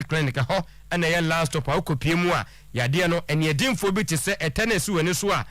Clinic ho na ye last stop a kopie mu a yade no ene edinfo bi te se etenesi wani so a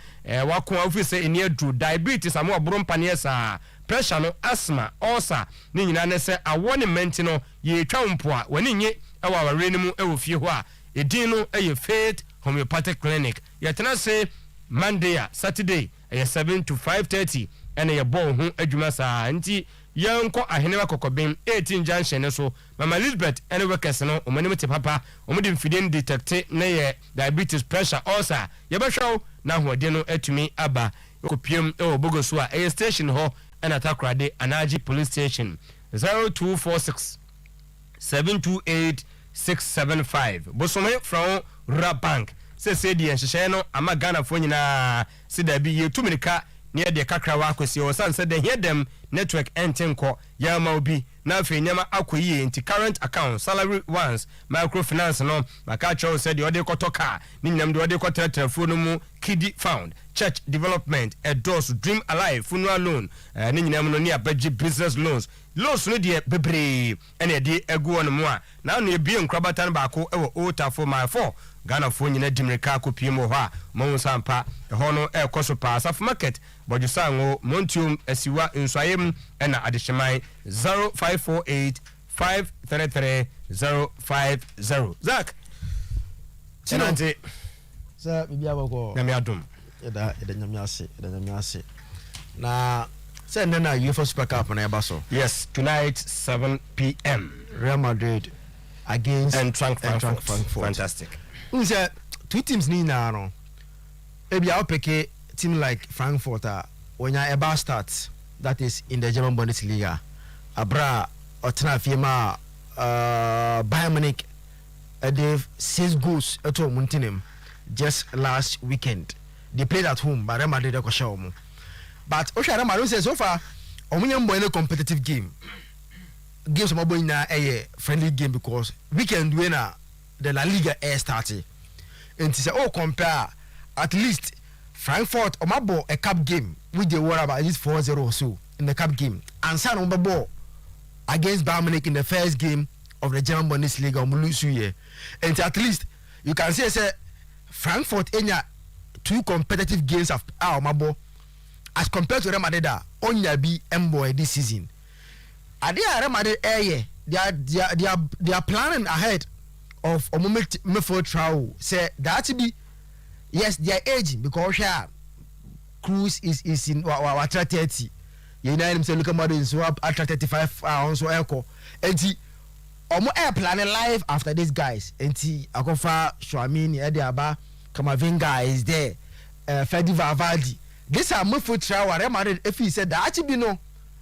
wako office ene adru diabetes amo oboro mpane sa pressure no asthma ulcer ni nyina ne se awo ne menti no ye twa mpo a wani nye ewa aware ni mu ewo fie ho a edin no eye Faith Homeopathic Clinic yetena se Monday a Saturday 7 to 5:30 ene ye ball ho adwuma sa nti yanko ahenewa kokobin 18 junction ne so Mama Elizabeth ene workers no omanim te papa omudi mfidin detect na ye diabetes pressure ulcer ye behwew na hoode no atumi aba kopiem bogoso a station ho ena takrade Anaji police station 0246 728 675 bosome from Rabank se di enhye no ama Ghana fo nyina se da bi ye tumirika near the kakra wa kwesi o san said hear them network entenko ya ma obi na afi nyama akoyi nti current account salary ones microfinance no maka chow said the koto car ni nyam de koto telephone mu kiddy found church development endorse dream alive funeral loan ni nyam no ni abaji business loans no de bebre ene de egu on mu a na no ebie nkrabatan ba ko ewo otafo my 4 Ghana fo nyina dimirika kopie mo ho a mo sampa ho no ekoso pa asaf market bojusango montium asiwa nswayem ena adehyeman 0548 533 050 Zak Chinante sa bibia bako na mi adum eda nyame ase na say na UEFA Super Cup na eba so yes tonight 7 p.m. Real Madrid against Eintracht Frankfurt. Fantastic. Unse two teams ni na no ebi a opeke team like Frankfurt when you eba start that is in the German Bundesliga abra otena fiema Bayern Munich they 6 goals at home Muntinem just last weekend they played at home but Real Madrid ko show mu but Real Madrid say so far omunyam boy no competitive game games mo boy na friendly game because weekend winner the La Liga air started and say oh compare at least Frankfurt omabo a cup game with the war about at least 4-0 or so in the cup game and San Omabo against Bayern Munich in the first game of the German Bundesliga omulusu and at least you can say Frankfurt enya 2 competitive games of Omabo as compared to Real Madrid onya bi emboy this season ade Real Madrid they are planning ahead of a moment before trial say that be yes they are aging because Cruz is in what 30 you know him say look at so at 35 so echo enti omo air planning live after these guys enti akofa Shwamini Ediaba Kamavinga is there Fedi Valverde this are before trial Real Madrid if he said that be no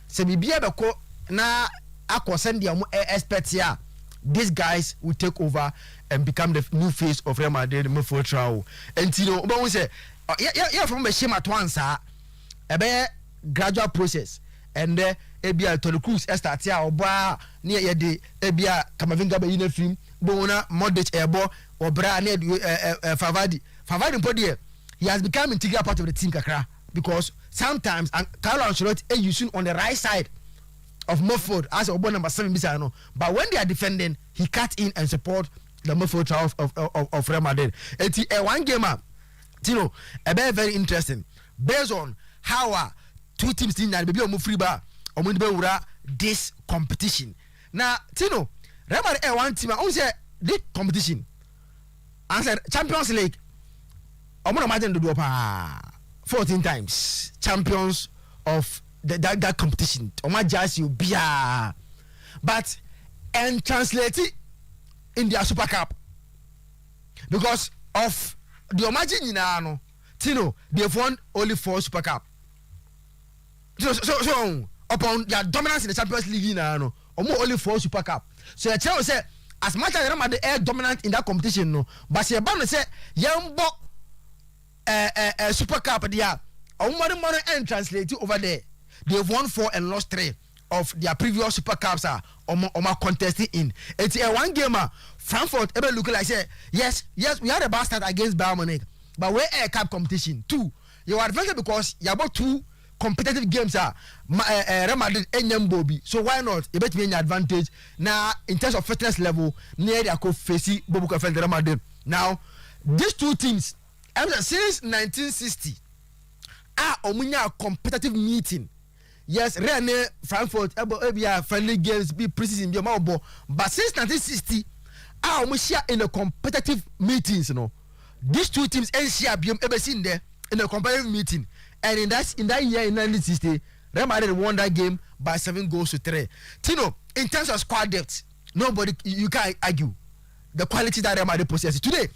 say bibia beko na akosend dia mo expect here these guys will take over and become the new face of Real Madrid before trial and you know we say yeah from the schema to answer a gradual process and ebia Toni Kroos start here oba near ye de ebia Kamavinga be yin film bona Modric ebo obra near Favadi podi he has become integral part of the team kakra because sometimes and Carlo Ancelotti using on the right side of Murford as a number 7 bisano but when they are defending he cut in and support the Murford of Real Madrid it's one game you know a very interesting based on how two teams in that baby omo free bar omo be wura this competition now Tino Real Madrid one team on say this competition answer Champions League omo na imagine do 14 times champions of that competition Oma just you bia but and translate it in their Super Cup because of the imagine no Tino they've won only 4 Super Cup so upon their dominance in the Champions League no only 4 Super Cup so the tell say as much as Real air dominant in that competition no but say about say yambo Super Cup there money and translate it over there. They've won 4 and lost 3 of their previous Super Cups contesting in. It's a one gamer. Frankfurt ever look like say yes we had a bad start against Bayern Munich, but we're a cup competition 2. You are advanced because you have about 2 competitive games are Real Madrid enyam bobi. So why not? You bet me any advantage. Now in terms of fitness level, near they are facing Bobu Kafel Real Madrid. Now these two teams, since 1960, are omunya competitive meeting. Yes, Real Frankfurt, friendly games, be preseason, be more. But since 1960, are omunya in the competitive meetings, you know. These two teams NCR ever seen there in a competitive meeting, and in that year in 1960, Real Madrid won that game by 7-3. Tino, in terms of squad depth, nobody you can't argue the quality that Real Madrid possesses today.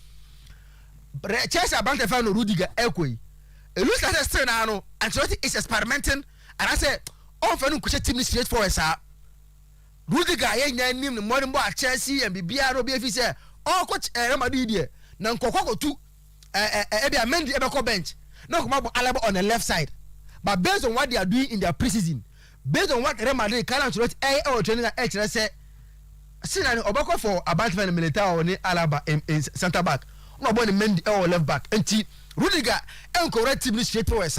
Chelsea about the final Rudiger Elkwe. It looks like a still now, and so it's experimenting. And I said, all for no team is straight for us. Rudiger, name the modern boy Chelsea and BBR BFC say, oh, coach Real Madrid. Now Kokoko too, Mendy Ebeko bench. Now come up Alaba on the left side. But based on what they are doing in their preseason, based on what Real Madrid can't training at say, see now Obako for about Militao or Alaba in centre back. No boy Mendy or left back. And Rudiger and correct team straight for us.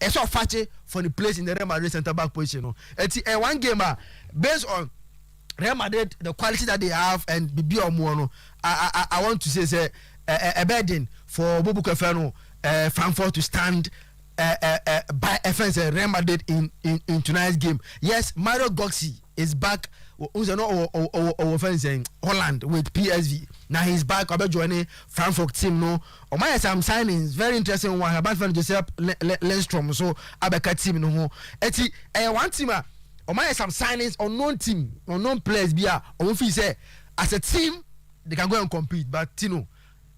It's so fatty for the place in the Real Madrid centre back position. It's one game based on Real Madrid, the quality that they have, and Bibi Omono. I want to say a burden for Bobu Kafano, Frankfurt to stand by offense Real Madrid in tonight's game. Yes, Mario Götze is back. Offense Holland with PSV. Now he's back. I'll be joining Frankfurt team. No, or my some signings very interesting one about Joseph Lindstrom. So I be cut team no. Eti one team. Or my some signings unknown team, unknown players. Be or say as a team they can go and compete, but you know.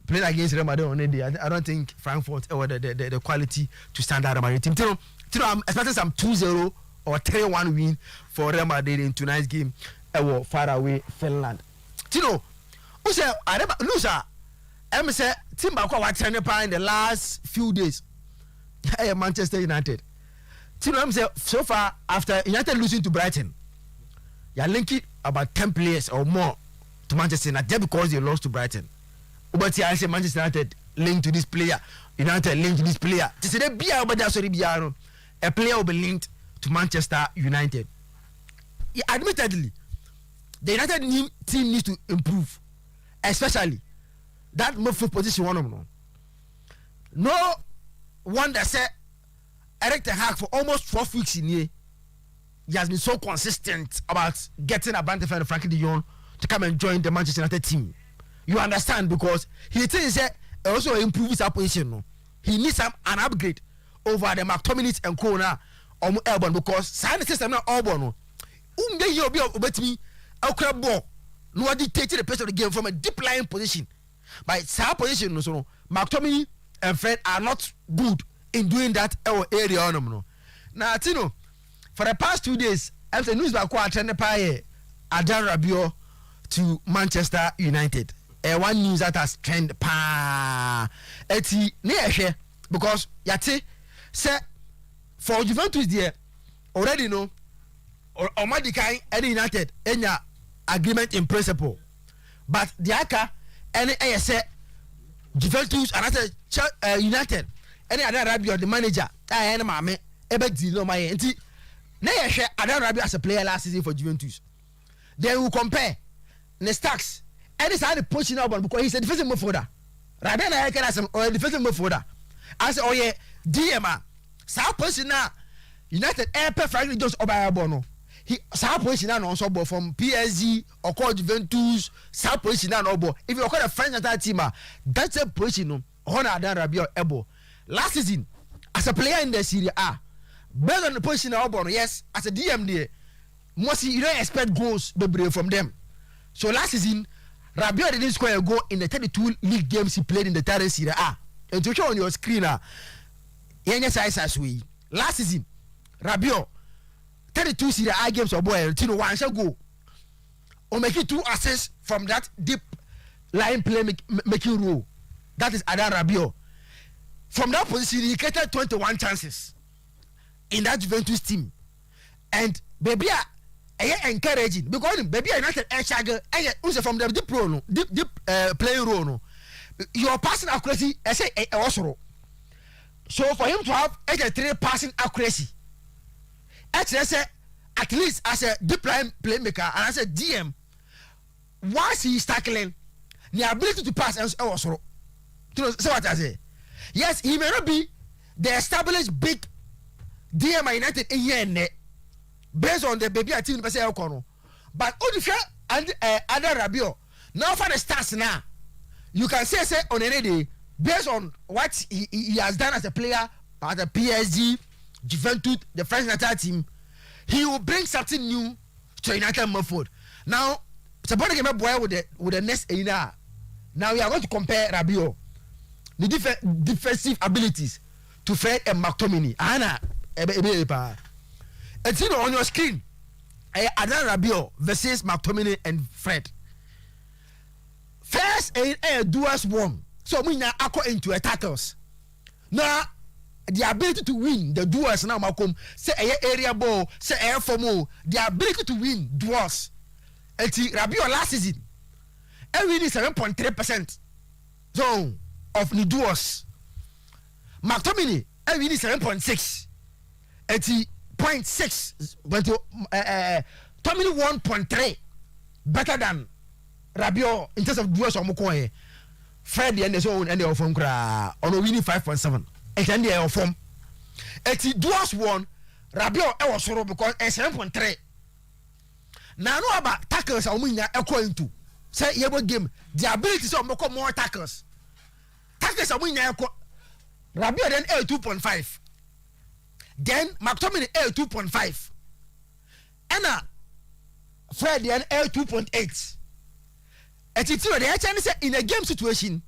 Playing against Real Madrid on a day, I don't think Frankfurt or the quality to stand out Real Madrid team. I'm expecting some 2-0 or 3-1 win for Real Madrid in tonight's game. Far away Finland. Tino, who say I never lose. I'm say team back what in the last few days. Manchester United. Tino, I'm say so far after United losing to Brighton, you're linking about 10 players or more to Manchester United just because they lost to Brighton. But I say Manchester United linked to this player. United linked to this player. To say a player will be linked to Manchester United. Yeah, admittedly, the United team needs to improve, especially that midfield position. One of them. No wonder say Eric Ten Hag for almost 12 weeks in here, he has been so consistent about getting a band defender Frankie de Jong to come and join the Manchester United team. You understand, because he thinks that also improve his position. No? He needs an upgrade over the McTominay and Kona or Elbon, because science system not Elbon. You'll be about me. I'll grab ball. No, I dictated the pace of the game from a deep lying position. By side position, so McTominay and Fred are not good in doing that area. Now, Tino, for the past 2 days, I'm saying news about what Adan Rabiot to Manchester United. One news that has trend eti ne because yate say for Juventus there already know or Madikai any United any agreement in principle, but the aka any say Juventus and United any other Rabiot the manager any mame ebe deal my enti ne Adan Rabiot as a player last season for Juventus. Then we compare the stacks. And it's how the position out because he's a defensive midfielder. Rabena I can ask him or a defensive midfielder. I say, oh yeah, DMA. Sa position now United air perfectly just over Bono. He sa position now also from PSG or called Juventus. Sa position now no. If you call a French attack team, that's a position no. Honor Adan Rabiot ebo. Last season as a player in the Serie A, based on the position of Bono, yes, as a DM there, mostly you don't expect goals from them. So last season Rabiot didn't score a goal in the 32 league games he played in the Italian Serie A. And to show on your screen, last season, Rabiot 32 Serie A games or boy, one shall go. Or make it 2 assists from that deep line play making role. That is Adan Rabiot. From that position, he created 21 chances in that Juventus team. And baby, encouraging because baby are not an from the deep role, deep playing role. No. Your passing accuracy, I say also. So for him to have 83 passing accuracy At least as a deep line playmaker and as a DM, once he is tackling, the ability to pass and also. So what I say? Yes, he may not be the established big DM United in here and there, based on the baby team per se, but Odifia and other Rabiot now for the stats now, you can say on any day based on what he has done as a player at the PSG, Juventus, the French national team. He will bring something new to United Mumford. Now, suppose the game boy with the next era. Now we are going to compare Rabiot, the defensive abilities to Fred and McTominay. Anna, and you know on your screen, Adan Rabiot versus McTominay and Fred. First, duels won, so we now acco into attackers. Now. The ability to win the duels now, Malcolm, say area ball, say air formal, the ability to win duels. And Rabiot last season, every 7.3% zone of the duels. McTominay, every 7.6, 0.6, but Tomini 1.3 better than Rabiot in terms of duels on Mokoe. Fred and his own and the from Kra on a winning 5.7. And they are from duels won Rabiot was soro because 7.3. Now know about tackles are winning according to say your game the ability to make more tackles. Tackles are winning Rabiot then 2.5. Then McTominay 2.5. And Fred then 2.8. And it's the actually say in a game situation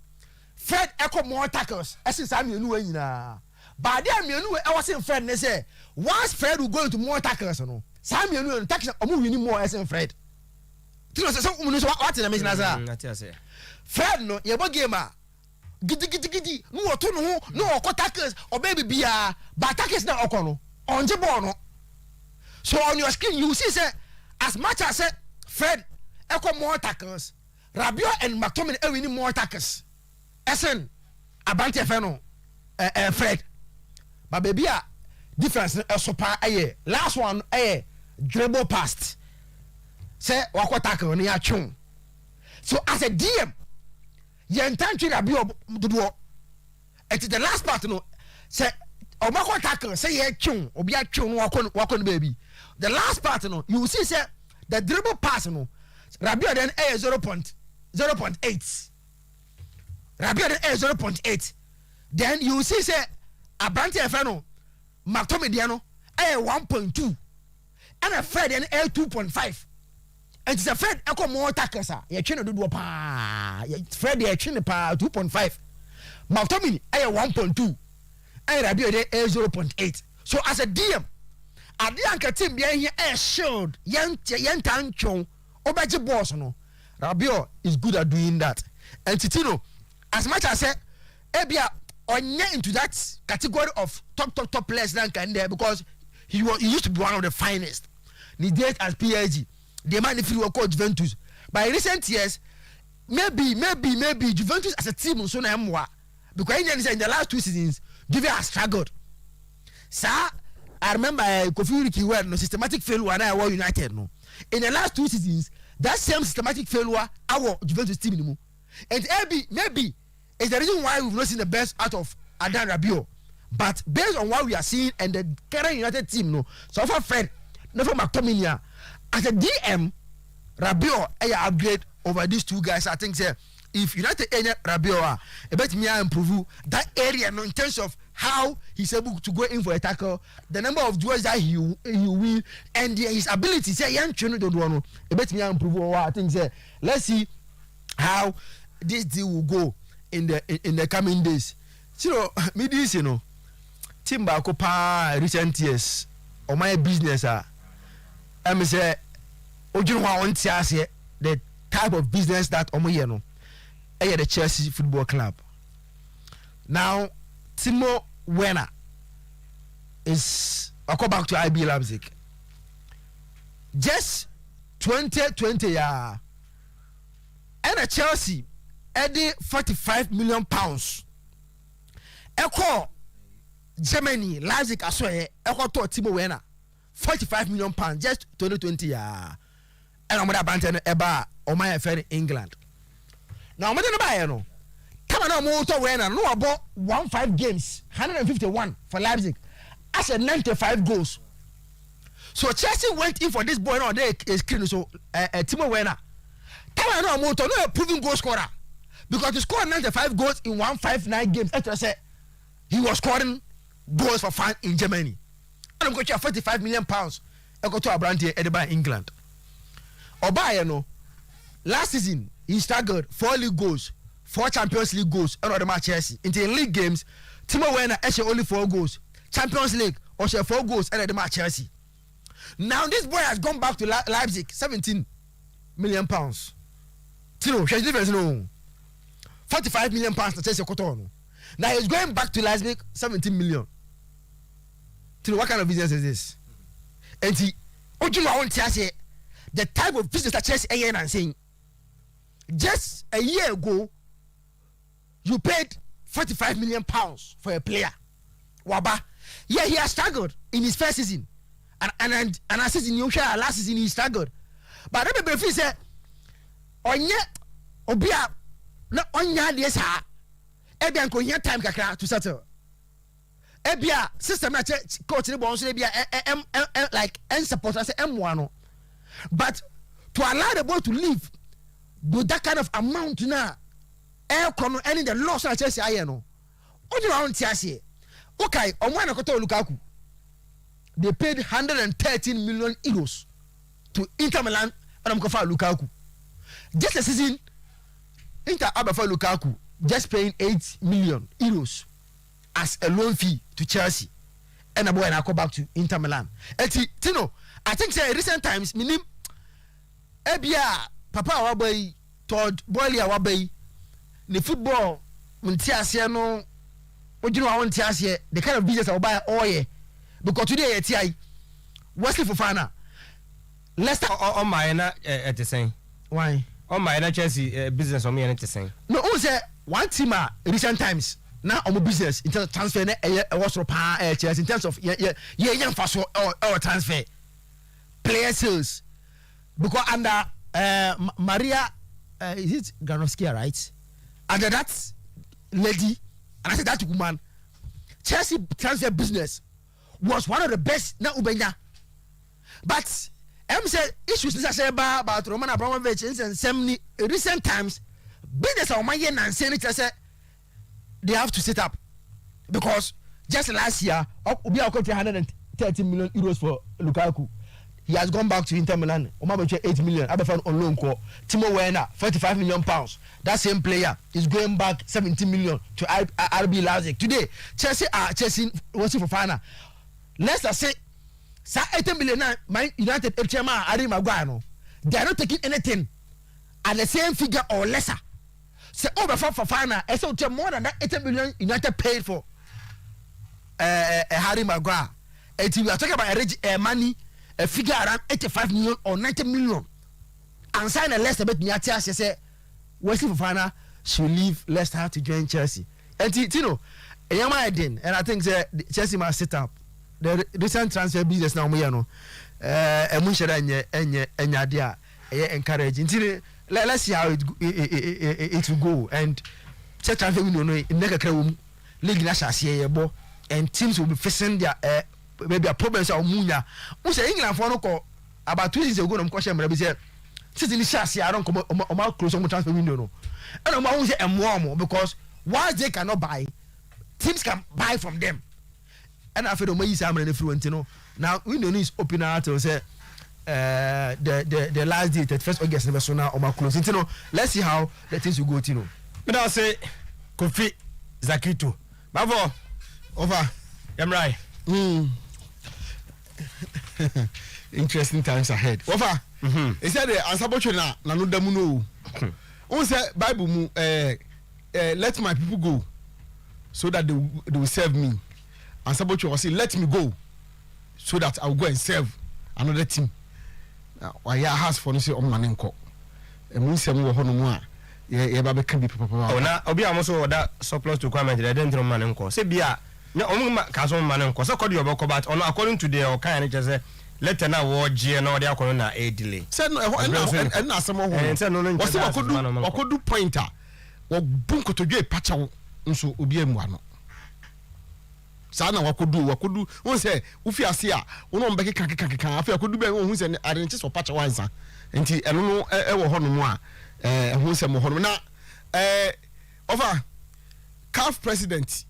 Fred echo more tackles. As is I'm you know. But then I was saying Fred, they say once Fred will go into more tackles, no. Sam you know tackles are winning more as in Fred. You know, so what in the mission Fred no, you gamer. Giddy. No tackles or baby beer, but tackles now okono. On the ball. So on your screen you see say as much as Fred echo more tackles, Rabiot and McTominay are winning more tackles. Essen, Abante Feno, Fred. But baby, difference so far. Last one, dribble past. Say, wako tackle ni achung. So as a DM, you intend to Rabiot do. It is the last part, no. Say, wako tackle. Say ye chung, obi achung wako baby. The last part, no. You see, say the dribble pass, no. Rabiot then 0.8. Rabiot 0.8. Then you see say Abante Feno McTominay 1.2 and a Fred 2.5. And it's a Fred echo more tackles. You train do pa. Fred you train pa 2.5. McTominay 1.2 and Rabiot 0.8. So as a DM, a DM team behind here showed young tanchon obaji boss no. Rabiot is good at doing that. And Titino, as much as I say, Ebia on into that category of top players than there because he used to be one of the finest. He did as PSG. The man if he were called Juventus. By recent years, maybe Juventus as a team so na mwa because in the last 2 seasons, Juve has struggled. Sir, I remember Kofi Riki were no systematic failure and I were United no. In the last 2 seasons, that same systematic failure our Juventus team no. And maybe it's the reason why we've not seen the best out of Adan Rabiot. But based on what we are seeing and the current United team, no, so far Fred, no for McTominay, as a DM, Rabiot upgrade over these two guys. I think say if United Rabiot, a bit me improve that area no, in terms of how he's able to go in for a tackle, the number of duels that he will, and his ability. Say young children don't want to. A bit me improve. I think say let's see how this deal will go in the coming days. So me this you know, team baako pa recent years on my business I'm say ojuno wa on tiase the type of business that omo ye no the Chelsea Football Club. Now Timo Werner is go back to IB Leipzig. Just 2020 and a Chelsea added 45 million pounds. Echo Germany Leipzig as well. Echo to Timo Werner £45 million just 2020 yeah. And I'm gonna banter eba or my affair in England. Now I'm gonna buy no. Come on, motor winner. No about 15 games, 151 for Leipzig. I said 95 goals. So Chelsea went in for this boy now. They is so Timo Werner. Come on, motor no a proven goal scorer because he scored 95 goals in 159 games. After I said he was scoring goals for fun in Germany. And I'm going to have £45 million. I go to a brand here in England. Oba, no. Last season he staggered 4 league goals, 4 Champions League goals, and other match Chelsea. In league games, Timo Werner actually only 4 goals. Champions League also 4 goals and the match Chelsea. Now this boy has gone back to Leipzig, £17 million. Tino, she's different no. £45 million to Chelsea Cotonou. Now he's going back to Leipzig, 17 million. Tino, what kind of business is this? And he, the type of business that Chelsea are saying. Just a year ago, you paid £45 million for a player. Waba. Yeah, he has struggled in his first season. And a season you share last season he struggled. But I remember if he said, Onya Obia na onya de sa ebia nko nya time kakra to settle. Ebia system na coach ni bon so ebia like and support say M1 no. But to allow the ball to leave with that kind of amount na kono any the loss na Chelsea aye no. Oju wa nti ase. Okay, omwa na koto Lukaku. They paid 113 million euros to Inter Milan and Amkofa Lukaku. Just a season, Inter Abafa Lukaku just paying 8 million euros as a loan fee to Chelsea. And a boy and I go back to Inter Milan. And Tino, I think say recent times, minim Ebia Papa Wabai told Boyle Wabai the football Muntiasia no what do you want to the kind of business I'll buy all year. Because today at TI Wesley Fofana Leicester on my at the same. Why? On my Chelsea business on me and it's saying. No, who say one team recent times now on business in terms of transfer was Chelsea in terms of young fast or transfer player sales because under Maria is it Granovsky right? Under that lady and I said that woman Chelsea transfer business was one of the best na Ubenya. But say issues this say about Roman Abramovich and some recent times business on my year and say they have to set up because just last year Obi Akoti 130 million euros for Lukaku. He has gone back to Inter Milan. Omabeche 8 million. Abefan on loan call. Timo Werner 45 million pounds. That same player is going back 17 million to RB Leipzig. Today Chelsea was for final. Leicester say, "Sa 8 million Man United HMA Harry Maguire no. They are not taking anything at the same figure or lesser. Say over for final. I saw more than that 8 million United paid for Harry Maguire. And we are talking about money, a figure around 85 million or 90 million. And sign a Leicester bet Niatia say, Wesley Fofana should leave Leicester to join Chelsea. And you know, and I think Chelsea must set up. The recent transfer business now we know encouraging. Let's see how it will go and check transfer window no in league national and teams will be facing their maybe a problems or munya. We say England for no about 2 years ago no question maybe say since the chassis I don't come on close on transfer window no and I'm always say more because once they cannot buy teams can buy from them. And after the money is influence, you know. Now we know is open out to say the last day, 31st August, never so now or close. You know, let's see how the things will go. You know. But I'll say, Kofi Zakito, Bavo, over. I'm right. Interesting times ahead. Over. He said the answer na no damuno. Who said Bible let my people go so that they will serve me. And Sabocho was saying, let me go so that I'll go and serve another team. Why ya has for no say manenko. And we say more honor. Yeah, baby can be papa. Oh, now Obi also that surplus requirement they didn't manenko. Say bia no caso manenko. So call you about but according to the kind just say letter na wo gie na odi akono na e delay say no and na some ho say no no say wakodu pointer wo bunkotodwe pacha nso obi emu ano saa na wakodu won say ufi ase a won mbeke kaka afi akodu be won say ade nche so pacha wansa nti eno no e wo ho no mu a ho say mo ho no na over CAF president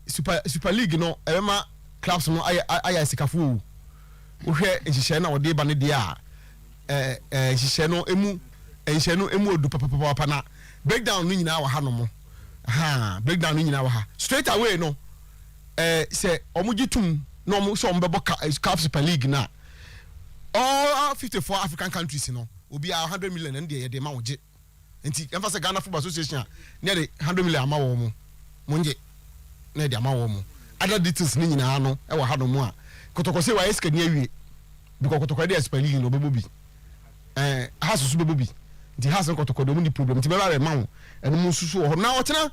super league no ema clubs no aya sikafu wo hwe nhihye na wode ba ne de a nhihye no emu odu papa na breakdown no nyina wa ha no mo breakdown no nyina wa ha straight away no say omugitum no omu so ombebo CAF super league na all 54 African countries no obi 100 million and dey ma woje nti emphasize Ghana Football Association near 100 million ama wo mo monje na dey ama wo mo other details ni nyina no e wa ha no mo a kotokose wa eska ni awie because kotokode dey super league no bebobi has su bebobi nti has kotokode mo ni problem nti be ba ma wo eno mo susu wo na otena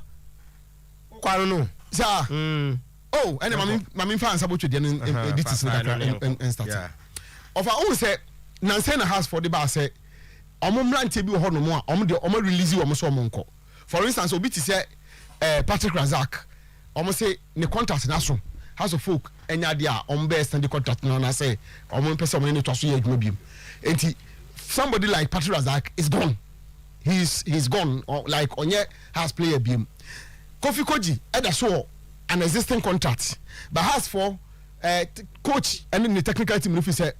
kwaro no sa oh ene mami fa ansa bo twede no details na start of our say nanse na has for the ba say omo mrante bi wo ho no mo a omo release wo mo so omo nko for instance obi ti say Patrick Razak omo say ne contract na so House of Folk enya dia omo be extend the contract na say omo pese omo ni to so ye adwuma biem enti somebody like Patrick Razak is gone he's gone like onye has player biem Kofi Koji eda so an existing contract but has for coach and the technical team if say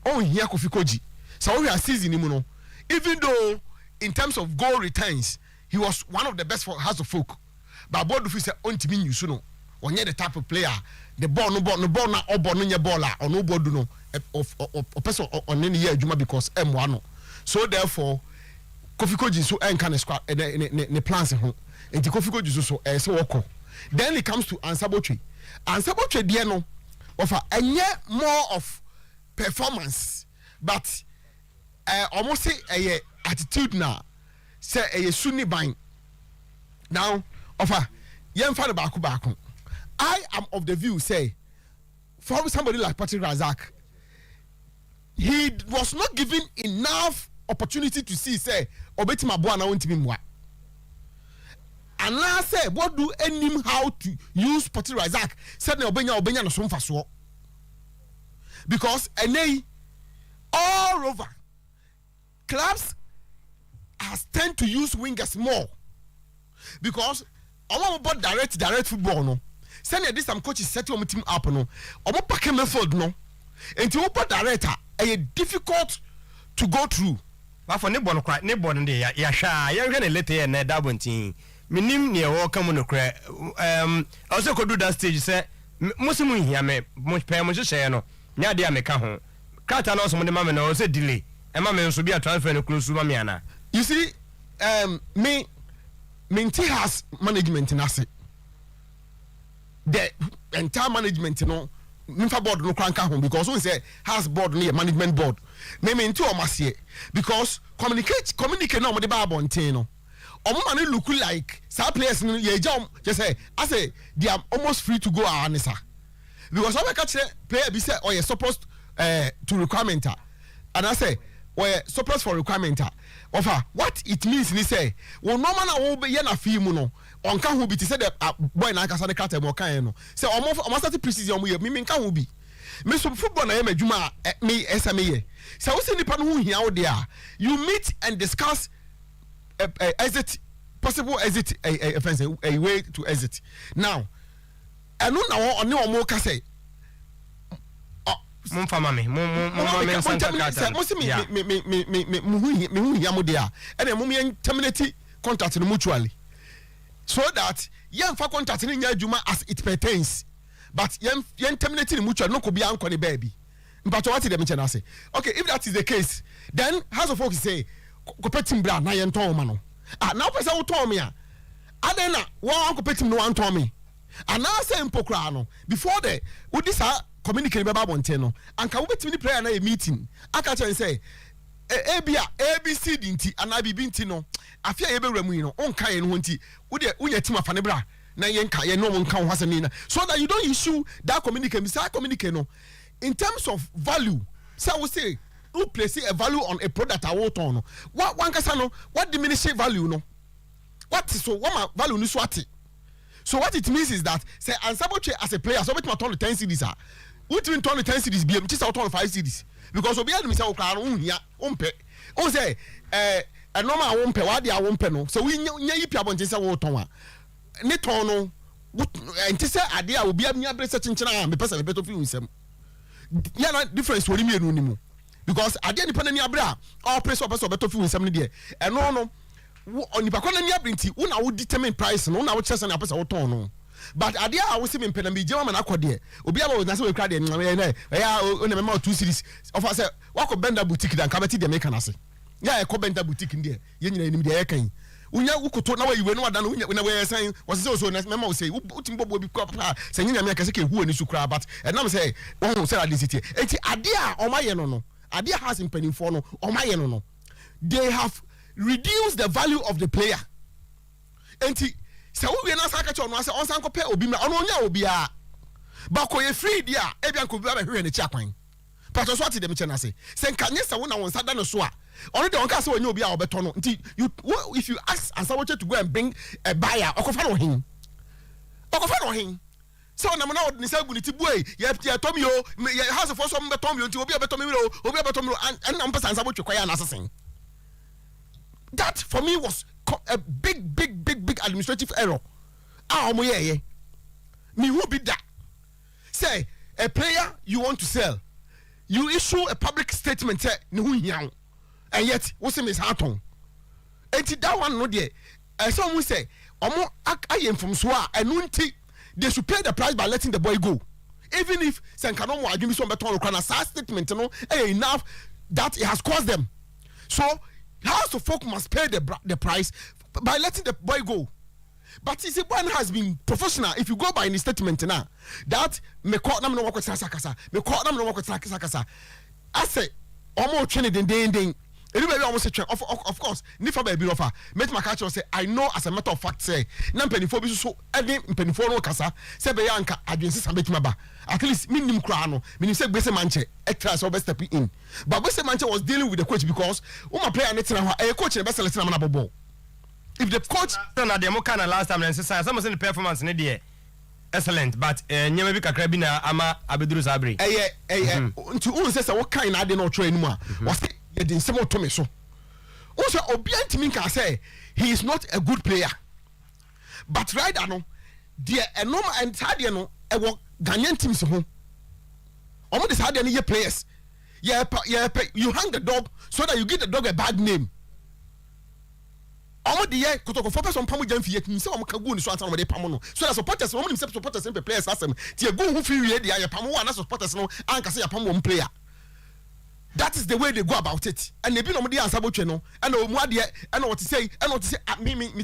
oh here Kofi Koji so we are season him no even though in terms of goal returns he was one of the best for House of Folk but board of say on team you no onye the type of player the ball no na obo no nye ball a no board no of person on any year adwuma because M1 so therefore Kofi Koji so enka ne squad ne plans ho enti Kofi Koji so so woko then it comes to Ansabotwe there no offer enye more of performance but almost say a attitude na say a sunni bang now offer yen fa baako I am of the view say for somebody like Patrick Razak he was not given enough opportunity to see say obetima boa na wontimi mwa and I say what do any how to use Patrick Razak said na obenya no so mfaso because all over clubs has tend to use wingers more because omo bought direct football no send this some coaches set your team up no omo pack method no enti omo director e difficult to go through wa for ne bon kwa ne bon de ya hwa ya hwe ne lete na dabontin minim ne wo kam no kra also could do that stage say musimu hia me mo pe mo hye no nya de ameka ho kata na osmo de mame na o say delay e mame nso bi a transfer no close mame ana you see me Minty has management in ase the entire management no minfa board no kranka home because we say has board near management board me Minty o masie because communicate na mo de ba bonten no omo man look like some players no ye jam just say I say they are almost free to go anisa because some catch player be say oh you supposed to requirement and I say oh you supposed for requirement offer what it means ni say wo normal na wo be na fi mu no onka ho bi ti say the boy na akasa de kata mo kan no say omo start precision omo ye me nka ho bi me so football na ye madwuma me esame ye say wo se nipa no ho hia wo de a you meet and discuss exit possible exit a way to exit now and no na oni omo ka say mon fama me mon santa kata mo se me hu hia mo de a and mo me terminate contract no mutually so that yen fa contract ni nya adwuma as it pertains but yen terminate ni mutually no ko bia anko ne baby mpacho what dem chena say okay if that is the case then House of Folk say competing brand na yen ton ma no now person wo ton me a adena wo competing no wan ton me and now say mpokra no before the wo this communicate be ba bonten no anka wo betimi ni prayer na a meeting aka chen say abc dinti ana bibi nti no afia ye be wramu yi no onka ye no nti wo de unya tim afane bra na ye nka ye no nka ho asani na so that you don't issue that communicate say communicate no in terms of value, so we say who place a value on a product I want on. What one can say what diminish value no? What is so what value ni swati? So what it means is that say Ansaboche as a player, so bet my turn to 10 CDs are. What even turn to 10 CDs be just out on 5 CDs because obi admi say okra no hia ompe. O say a normal ompe wa dia ompe no. So we nya yipi abonte say wo ton a. Ne ton no enti say ade a obi amia bre se chinchina me pesa me beto fi unsem. Ya na difference wori mi enu ni mu. Because ade ni pana ni abre a all press up beto fi unsem ne de. E no onipa kwana ni abrinti una wo determine price no una wo chese na pesa wo ton no but ade a wo se me mpena me jema na akode obi aba na se we kra de ya ona me ma 2 series of say wako benda boutique dan kabeti de make na se ya e ko benda boutique ndi ye nyina enim de ye kan unya wukoto na wayiwe no wada no na we san wo se so na me ma wo say utimbo bo bi ko pa se nyina me akase ke hu ani su kra but enam say won say ade city enti ade a o ma ye no ade a has mpanimfo no o ma ye no they have reduce the value of the player. Enti se we na saka cho no se on san ko pe obi ma ono nya obi a ba ko ye free dia e bia ko bi ba hwe ne chi akwan pato so ati dem che na se nkanye se wo na won sada no so a ono de on ka se wonya obi a obeto no nti if you ask Ansaboche to go and bring a buyer okofa no hin so na mo na ni se gu ni ti buai ye tomi o ye house for so betom yo nti obi abetomi and na mpesa Ansaboche kwa ya na asesen. That for me was a big administrative error. Omo ye. Me who be that? Say a player you want to sell, you issue a public statement say ni hu hian, and yet what's him is haton. Enti that one no there. Someone say omo ayem from so a enunti they should pay the price by letting the boy go. Even if Sankano mo adwumi so beton okra na sa statement no enough that it has caused them. So House of Folk must pay the price by letting the boy go. But you see, one has been professional. If you go by any statement now, that me call them no work with sakasa, me call them no work with sakasa. I say, almost training ding. Everybody almost say, of course, nifa baby offer. Met my catcher say, I know as a matter of fact say, nam penifo bisu so any penifo no kasa. Say be yanka agency sabeti maba. At least minimum crano. Minim say bese manche extra so best step in. But bese manche was dealing with the coach because uma player next na a coach na best select na bobo. If the coach na dem kana last time na say some say the performance ne dey excellent but nyema bi kakra bi na ama abeduru sabri. Nti un say what kind na dey no try anymore. Was ye dey say to me so. Also obianti min can say he is not a good player. But right now the normal and sadia no e wo Ghanaian teams ho. Omo dey sadia no ye players. You hang the dog so that you give the dog a bad name. Omo dey kotoko for person pamu jam fie say omo ka go ni so ansa omo dey pamu no. So that supporters omo nim say supporters and players asem. Tie go hu fi wie dey ya pamu wa na supporters no anka say ya pamu one player. That is the way they go about it. And they be no dey Ansaboche no. And omo ade and what to say me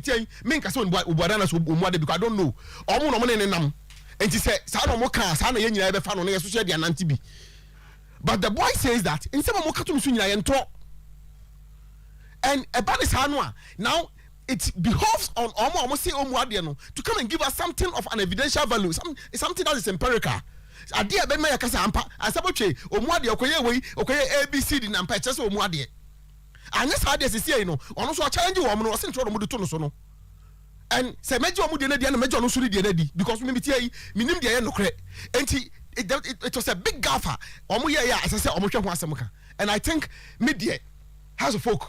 tie me nka say obuada na so omo ade because I don't know. Omo no mo ne nam. And he said, "Sana mo kan, sana ye nyina be fa no na ye so share dia nanti bi." But the boy says that in some mo katum so nyina ye nto. And about this hanwa, now it behoves on omo say omo ade no to come and give us something of an evidential value, something that is empirical. Ade e be ma ya kasa ampa, Ansaboche omo ade okoye wei, okoye ABCD na ampa chese omo ade. Anya sa ade sisi no, ono so challenge wo no, o se ntro no mo de to no so no. And say mejo omo de na dia na mejo no so de na di because me tie minim de ye no kre enti it was a big gaffer omo ye ya say omo hwe ho asem ka and I think media House of Folk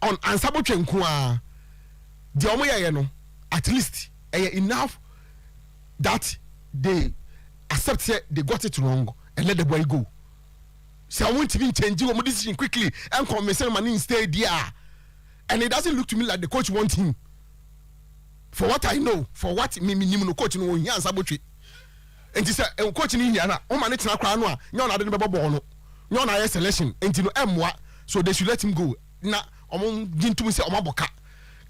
on Ansaboche nko a de omo ye no at least enough that they accept say they got it wrong and let the boy go. So I want to be changing omo decision quickly and convince him man stay there, and it doesn't look to me like the coach wants him. For what I know, for what me no coach no here Ansaboche. And this coach ni here na o man tena kra no a nya na de be ball no. Nya na selection enti no emwa so they should let him go. Na omon gintum say omaboka.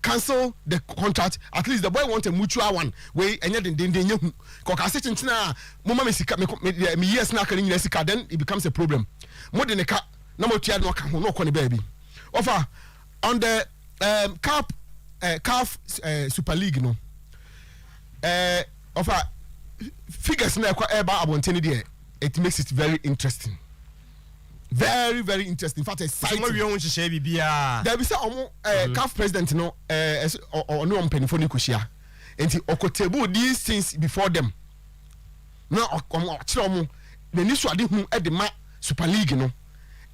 Cancel the contract. At least the boy want a mutual one. We enye den hu. Ko ka se chinchina mama me sika me years na kan nyina sika then it becomes a problem. Mo de ne ka na mo tia no ka ho no ko ne baby. Offer on the CAF Super League no offer figures na kwa eba abonteni de it makes it very interesting. Very, very interesting. In fact, exciting. There be say CAF president no or no penifoni kushia. Enti okotebu these things before them. No omo the nisu ade hu e de ma Super League no.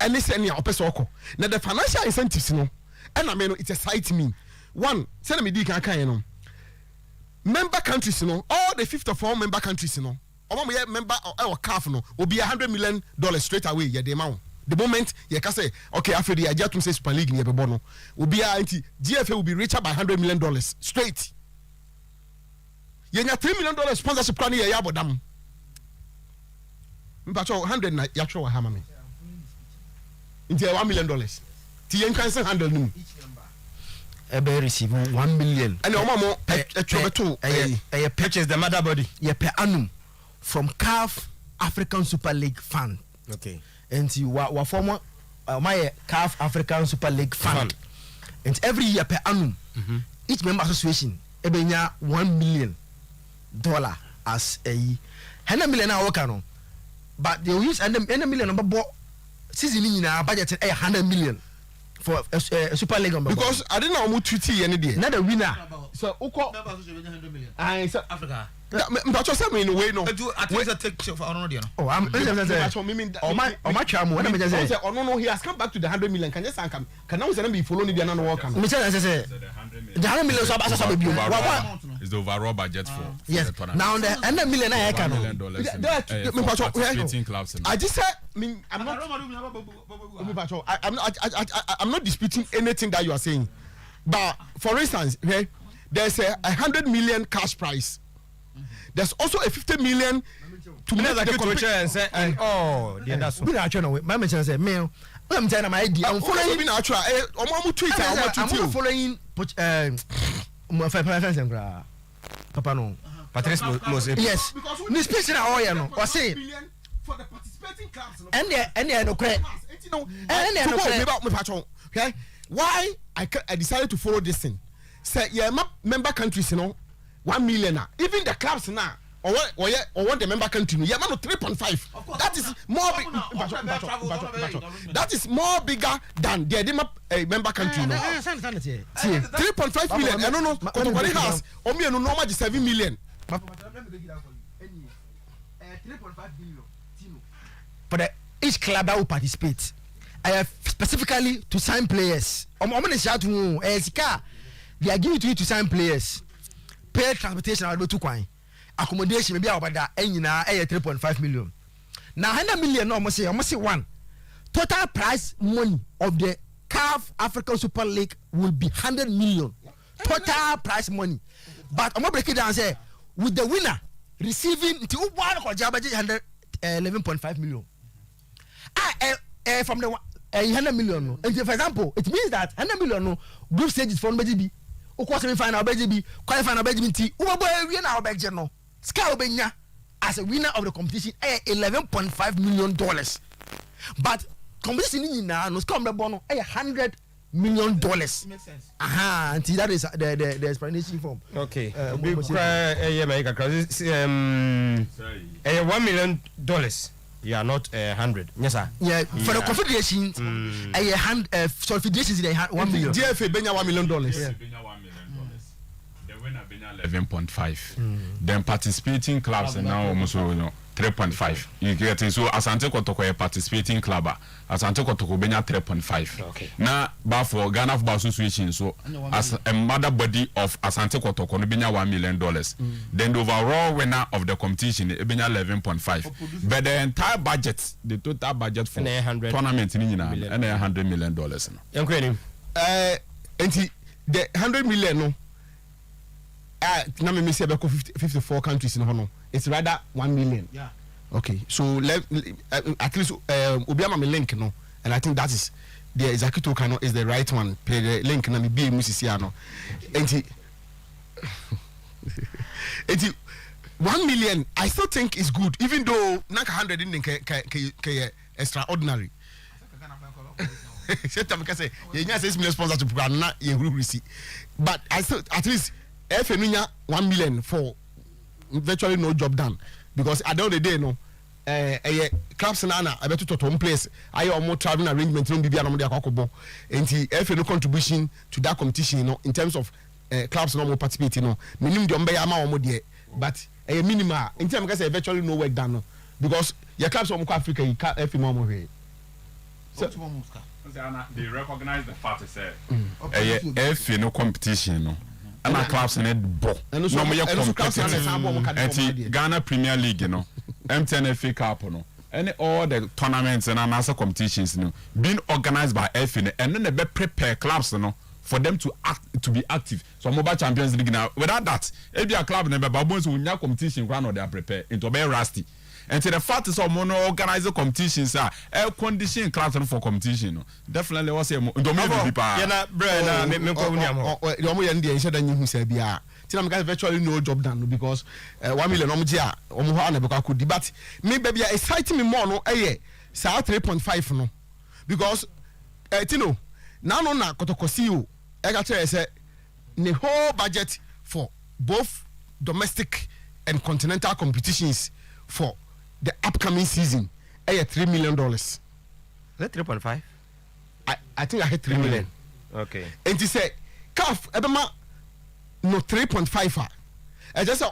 Any say any opese oko. Now the financial incentives no. And I mean it excites me. One, send me di kan no. Member countries no, all the 54 member countries no. Omo member or CAF no will be $100 million straight away. Yeah, the amount. The moment you can say, okay, after the Ajatum say Super League, bono will be GFA will be richer by $100 million straight. You have $3 million sponsorship plan here, Yabodam. But 100 na yatro wa hamame. Into $1 million. Tien can handle them. Ebe receive 1 million. And your mama purchase the mother body. Yeah, per annum from CAF African Super League Fund. Okay. And you wa former my CAF African Super League Fund. And every year per annum, each member association ebenya $1 million as a $100 million worker. But they will use $100 million number season in our budget $100 million for a Super League number. Because I didn't know how much any day. Not the winner. So Uko $100 million. Africa. But you say me in a way no. At least a take for Honorio. Oh, I'm my charm. What am I saying? Oh no, he has come back to the $100 million. Can you say can I say be following the another work? Me say the $100 million is the overall budget for yes. Now the $100 million I can. I just said I'm not disputing anything that you are saying. But for instance, okay, there's a $100 million cash prize. There's also a $50 million to make the competition. Oh, that's what I'm my mention say me. I'm telling my idea. I'm following Twitter. I'm following Papa no. Patrice Mose. Yes. This person are all you know. Or say for the participating clubs. And no credit. Okay. Why I decided to follow this thing? Say yeah, member countries, you know, 1 million. Even the clubs now, or what the member country, yeah, man, 3.5. That is more big. That is more bigger than the member country. 3.5 million. I don't know. Kotokoli has only no normal 7 million. 3.5 billion. For the each club that will participate, I have specifically to sign players. They are giving to you to sign players. Pay transportation out to coin. Accommodation maybe about that 3.5 million. Now 100 million no almost say one. Total price money of the CAF African Super League will be 100 million. Total price money. But I'm gonna break it down and say with the winner receiving 11.5 million. From the 100 million no. And for example, it means that 100 million no group stages for BGB. Semi final BGB, quarter-final BGB. We now BGB no. Sky Obenya as a winner of the competition $11.5 million. But competition in now no come the bono $100 million. Makes sense. Aha, and that is the explanation form. Okay. $1 million. Yeah, not 100. Yes, sir. Yeah, for the confederation, federations in 1 million. GFA benya $1 million. Yeah. The winner benya 11.5. Then participating clubs are now almost 3.5. You get it. So Asante Kotoko a participating club. Asante Kotoko benya 3.5. Okay. Now, but for Ghana Football Association, so as a mother body of Asante Kotoko benya $1 million. Then the overall winner of the competition benya 11.5. But the entire budget, the total budget for tournament in $100 million. The 100 million no. Now me say about 54 countries in Hono. It's rather 1 million. Yeah. Okay. So at least Obiama me link no, and I think that is the executive cano is the right one. Play the link na me be musiciano. And 1 million I still think is good, even though Naka 100 in extraordinary. Because you say sponsor to program na you receive. But I still at least if you 1 million for virtually no job done, because at the end of the day no clubs na abeto to place aye omo traveling arrangement no bibia no de akokobo enti FA no contribution to that competition no in terms of clubs no mo participate no minim de ombe ya ma omo de but minimal enti am say virtually no work done no because your clubs omo Africa you can FA no mo hwe so they recognize the fact say FA no competition no ana clubs ne bo no mo ye competition enti Ghana Premier League no MTN FA Cup no any all the tournaments and other competitions no being organized by FA and then they be prepare clubs no for them to be active. So mobile Champions League now without that if your club never babons will not competition ground or they are prepared into be rusty. And to the fact is mono organize competitions are air condition clubs for competition no definitely was a people na bre na me ko uniamo omo ye ndie nhyɛ da nyi hu sɛ bia tina me virtually no job done because 1 million omo gia omo ho ana be kwa kodi but me baby excite me more no saa 3.5 no because tino now no na kotokosi o ka kire say the whole budget for both domestic and continental competitions for the upcoming season $3 million. Is that 3.5? I think I had 3 million. Okay. And he said, calf, ebema no 3.5. I just said,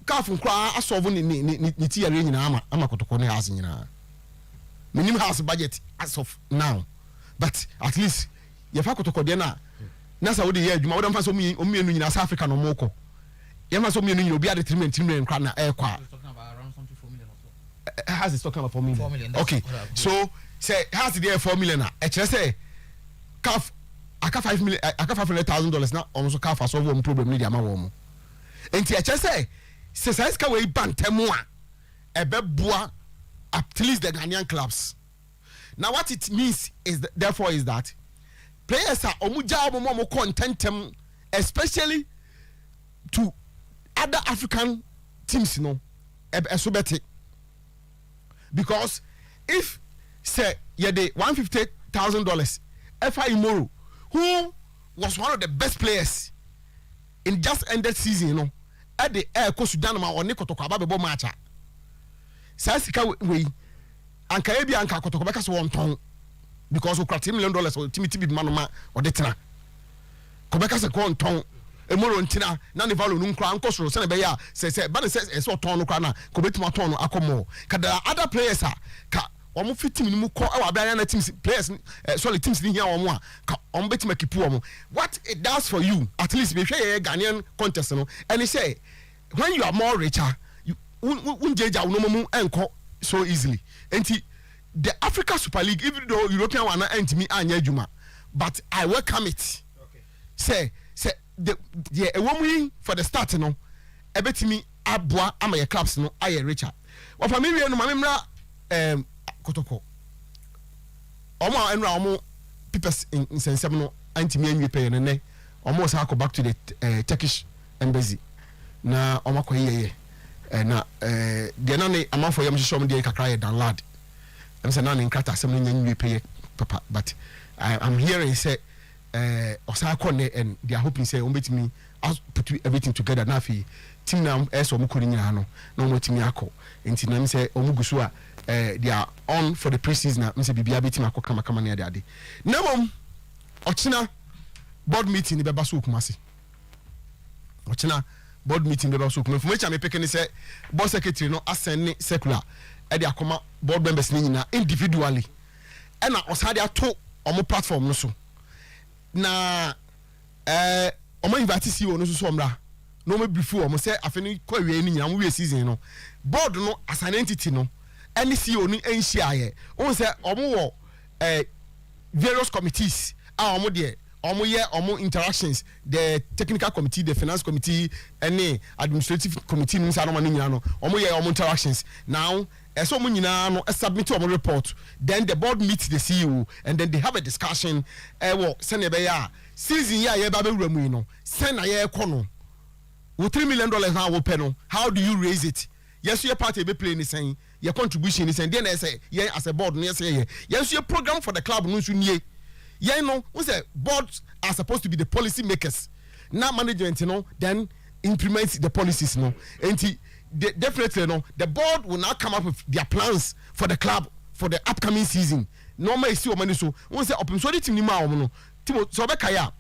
calf and cry, I saw one in tea arena. I'm a cotocone house in minimum house budget as of now. But at least, if I could to Codena, Nasa would hear you, Madame Fasomi, Omi in South Africa no moko. Yamasomi, you'll be at the 3 million crana air car. Has is talking about 4 million. 4 million. Okay, so say has there 4 million. Actually, say calf. I got $5 million. I got $500,000 now. Almost calf has solved one problem. Need a man. And actually say size can we ban temwa a beboa at least the Ghanaian clubs. Now what it means is therefore is that players are omuja omo contentem, especially to other African teams. You know, esobeti. Because if say you the $150,000 FI Imoro, who was one of the best players in just ended season, you know, at the air coast Sudan or Nikotoka Babo matcha. Sassika we and Caribbean Kakotobacas 1 ton because of $1 million or Timothy Manoma or Detina. Quebecas a 1 ton. Emoro ntina na ne value nkra nkosoro se ne be ya se ba ne se so ton no kra na ko betuma ton no akomo kada other players ka omo fitim ni mu ko e wa bia na teams players sorry teams ni hia omo a ka omo betuma kipu omo what it does for you at least be hwe Ghanaian contest no and say when you are more richer you unjeja no mu enko so easily enti the Africa Super League even though European one antimi anya adwuma but I welcome it. Okay. Say the woman for the start no ebetimi aboa ama your clubs no aye richer wa family no mamemra kotoko omo enra omo pipes in sensem no antimi anwie pay ne omo sa go back to the Turkish embassy na omo koyeye na de na ne amafo yam hyehyom de kakra ye download am say na ne nkrata asem no nyanwie pay papa but I'm hearing say Osaka and they are hoping say me put everything together na fi team na so mo kori nyina no na mo timi akọ enti na me say omugusu a they are on for the preseason na me say bibia betim akọ kama na ade na mom ochina board meeting ni beba so kumase ochina board meeting beba so kuma information me peke ni say board secretary no assign circular e dey akoma board members ni nyina individually e na osade ato omo platform no so na omo invite CEO no so omra no me before omo say afeni kwa wie ni nyina mo wie season no board no as an entity no any CEO ni enhia ye won say omo wo various committees omo de omo ye omo interactions the technical committee the finance committee any administrative committee ni sa no ma ni nyina no omo ye omo interactions now so mo nyina no submit omo report then the board meets the CEO and then they have a discussion wo se ne be ya season ya ye ba be wura mu no se na ye kɔ no wo $3 million na wo pɛ no how do you raise it yes your party be play ni sen your contribution ni sen then I say ye as a board no yes ye yes your program for the club no so nie ye no we say boards are supposed to be the policy makers na management no then implement the policies no enti definitely no, the board will now come up with their plans for the club for the upcoming season. Normally see omani so won say open so the team ni ma omo no team so be kaya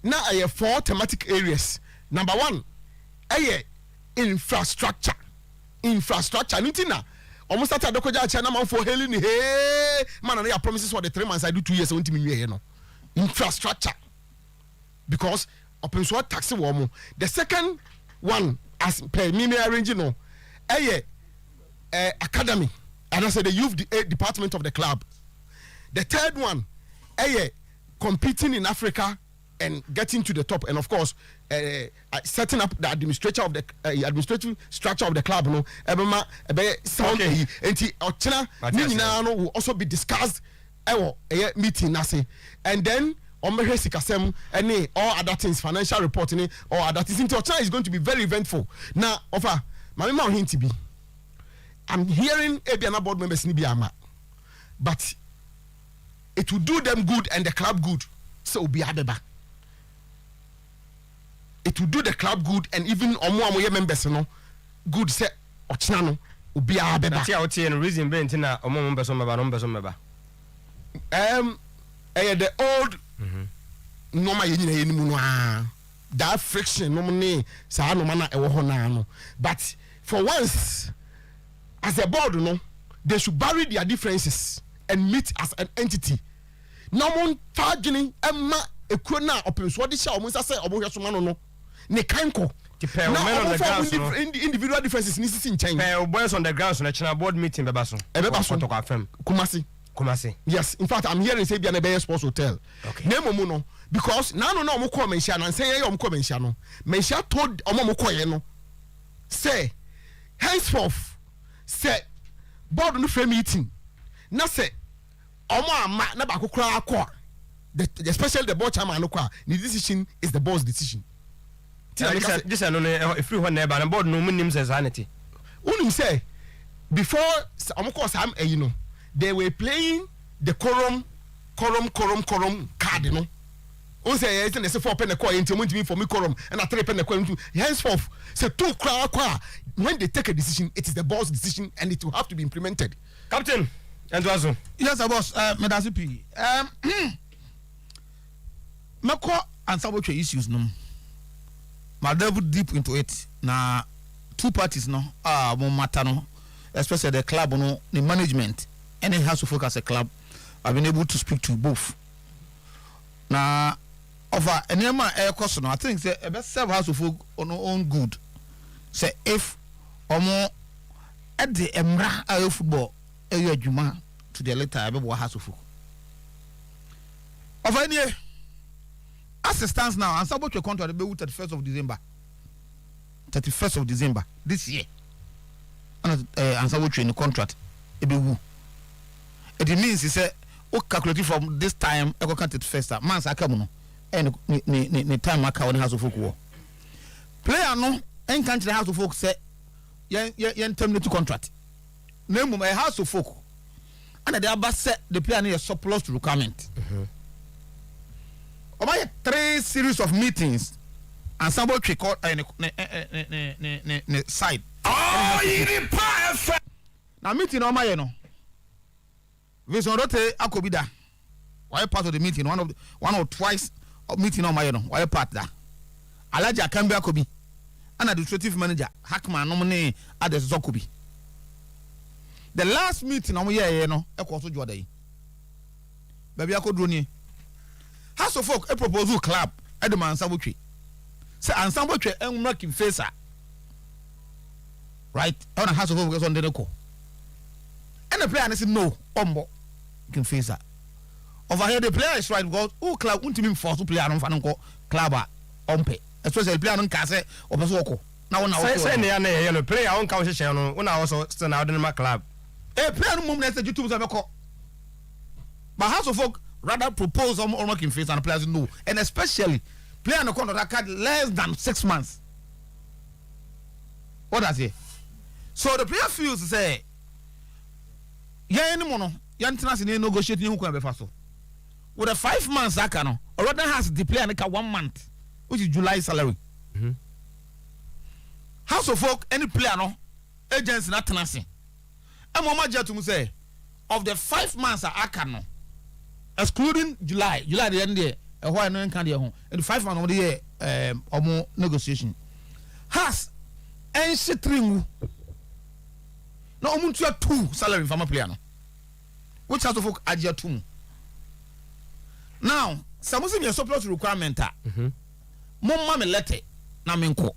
na I have 4 thematic areas. Number 1 infrastructure anything na almost started dokoja cha na man for hailing hey man na promises for the 3 months I do 2 years so ntimi nwie no infrastructure because open so taxi wo mo. The second one as per me arrange no academy and I say the youth department of the club. The third one competing in Africa and getting to the top, and of course setting up the administrative structure of the club no sound and will also be discussed meeting nase, and then sikasem and all other things, financial reporting or other things into China is going to be very eventful. Now offer my hint to be I'm hearing Ebiana board members ni biama, but it will do them good and the club good. So be abeba. It will do the club good and even omo members no good. Say ochina no ubi abeba. That's how the reason being tina omo members meba. The old normal yini mu no that friction no ne sa no mana ewo ho na no, but for once as a board no they should bury their differences and meet as an entity. No mon fagini emma ekuro na open so de sha omo say obo hweso mano no ne kanko now individual differences ni sisi nchen boys on the ground so na china board meeting beba so to confirm Kumasi. Yes, in fact I'm hearing say bia na be sports hotel. Okay. Name mo no because now no omo call mention and say ye omo call mention no mention told omo mo call ye no say henceforth say board no frame meeting na say omo ama na ba kokora akọ especially the board chairman no kwa the decision is the board's decision. This no if you want na board no minim say sanity unim say before omo call sam you know they were playing the quorum card no on say yes and say 4 pen call into me for me quorum and 3 pen call into henceforth say 2 kwa when they take a decision it is the board's decision and it will have to be implemented. Captain and also yes boss medasipi meko ansabotwe issues no ma delve deep into it na 2 parties no mo matter no especially the club no the management and it has to focus a club. I've been able to speak to both na over enema air cost no I think say e best serve house of folk on own good say if omo at the emra ayo football ayo adwuma to the later be house of folk over any as it stands now and about your contract be 31st of December this year and answer what you in the contract e be who it means he said o calculate from this time e go count it first months akamu no and ni time aka on house of folk war player no en country house of folk say yen terminate contract na mum a house of folk and they aba say the player is surplus to requirement about 3 series of meetings and somebody record side now meeting on my no Vision Rote Akobida. Why part of the meeting? One or twice of meeting on my own. Why part that? Alaja Kambi Akobi. An administrative manager. Hackman nominee at the Zokobi. The last meeting on my no Ekoso Jodai. Baby Akodroni. House of Folk a proposal club at the Mansabutri. Say Ansambutri and Makin Facer. Right? On a House of Folk was on the Deco. And the player said no, Ombo can face that. Over here the player is right because who club won't even force to play on Fanco club ompe. Especially the player on Case or Pasoko. Now say the player on Council channel when I also stand out in my club. A player no moment that YouTube have a call. But House of Folk rather propose on making face and players no. And especially player on the contract card less than 6 months. What does he? So the player feels to say any mono, Yantinas in negotiating who can be fast. With a 5 months, Akano, already has the player 1 month, which is July salary. House of Folk any player no agents na tenase and mama jetum say of the 5 months I can no excluding July the end there why no can there home and the 5 months of the year omo negotiation has en shitringu na omo to 2 salary from a player no which House of Folk adia 2 now some say your surplus requirement mama me letter na me nko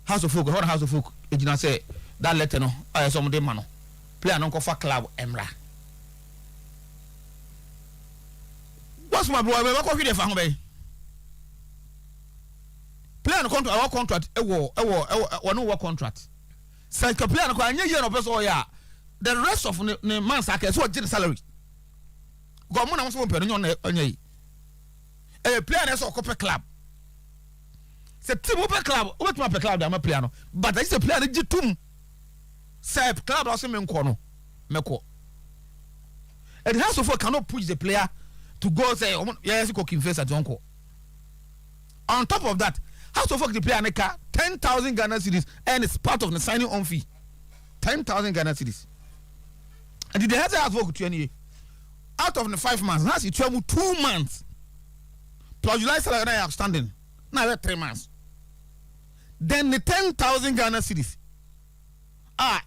House of Folk, what House of Folk? You say that letter no, some day man, player no for club Emra. What's my boy? What coffee they found me? Player no contract, our contract, no work contract. Say player no kwa year no person ya. The rest of the months I can so get salary. Go mo na mo so pe no onye. Player na so copy club. Say team open club, what my club am player no. But I say player dey tum. Say club also me nko no. Meko. And the House of Folk cannot push the player to go say yes cooking face at uncle. On top of that, House of Folk the player neka 10,000 Ghana cedis and it's part of the signing on fee. 10,000 Ghana cedis. And the House of Folk 20 out of the 5 months, that's it 2 months. Plus July salary outstanding. Now 3 months. Then the 10,000 Ghana cedis.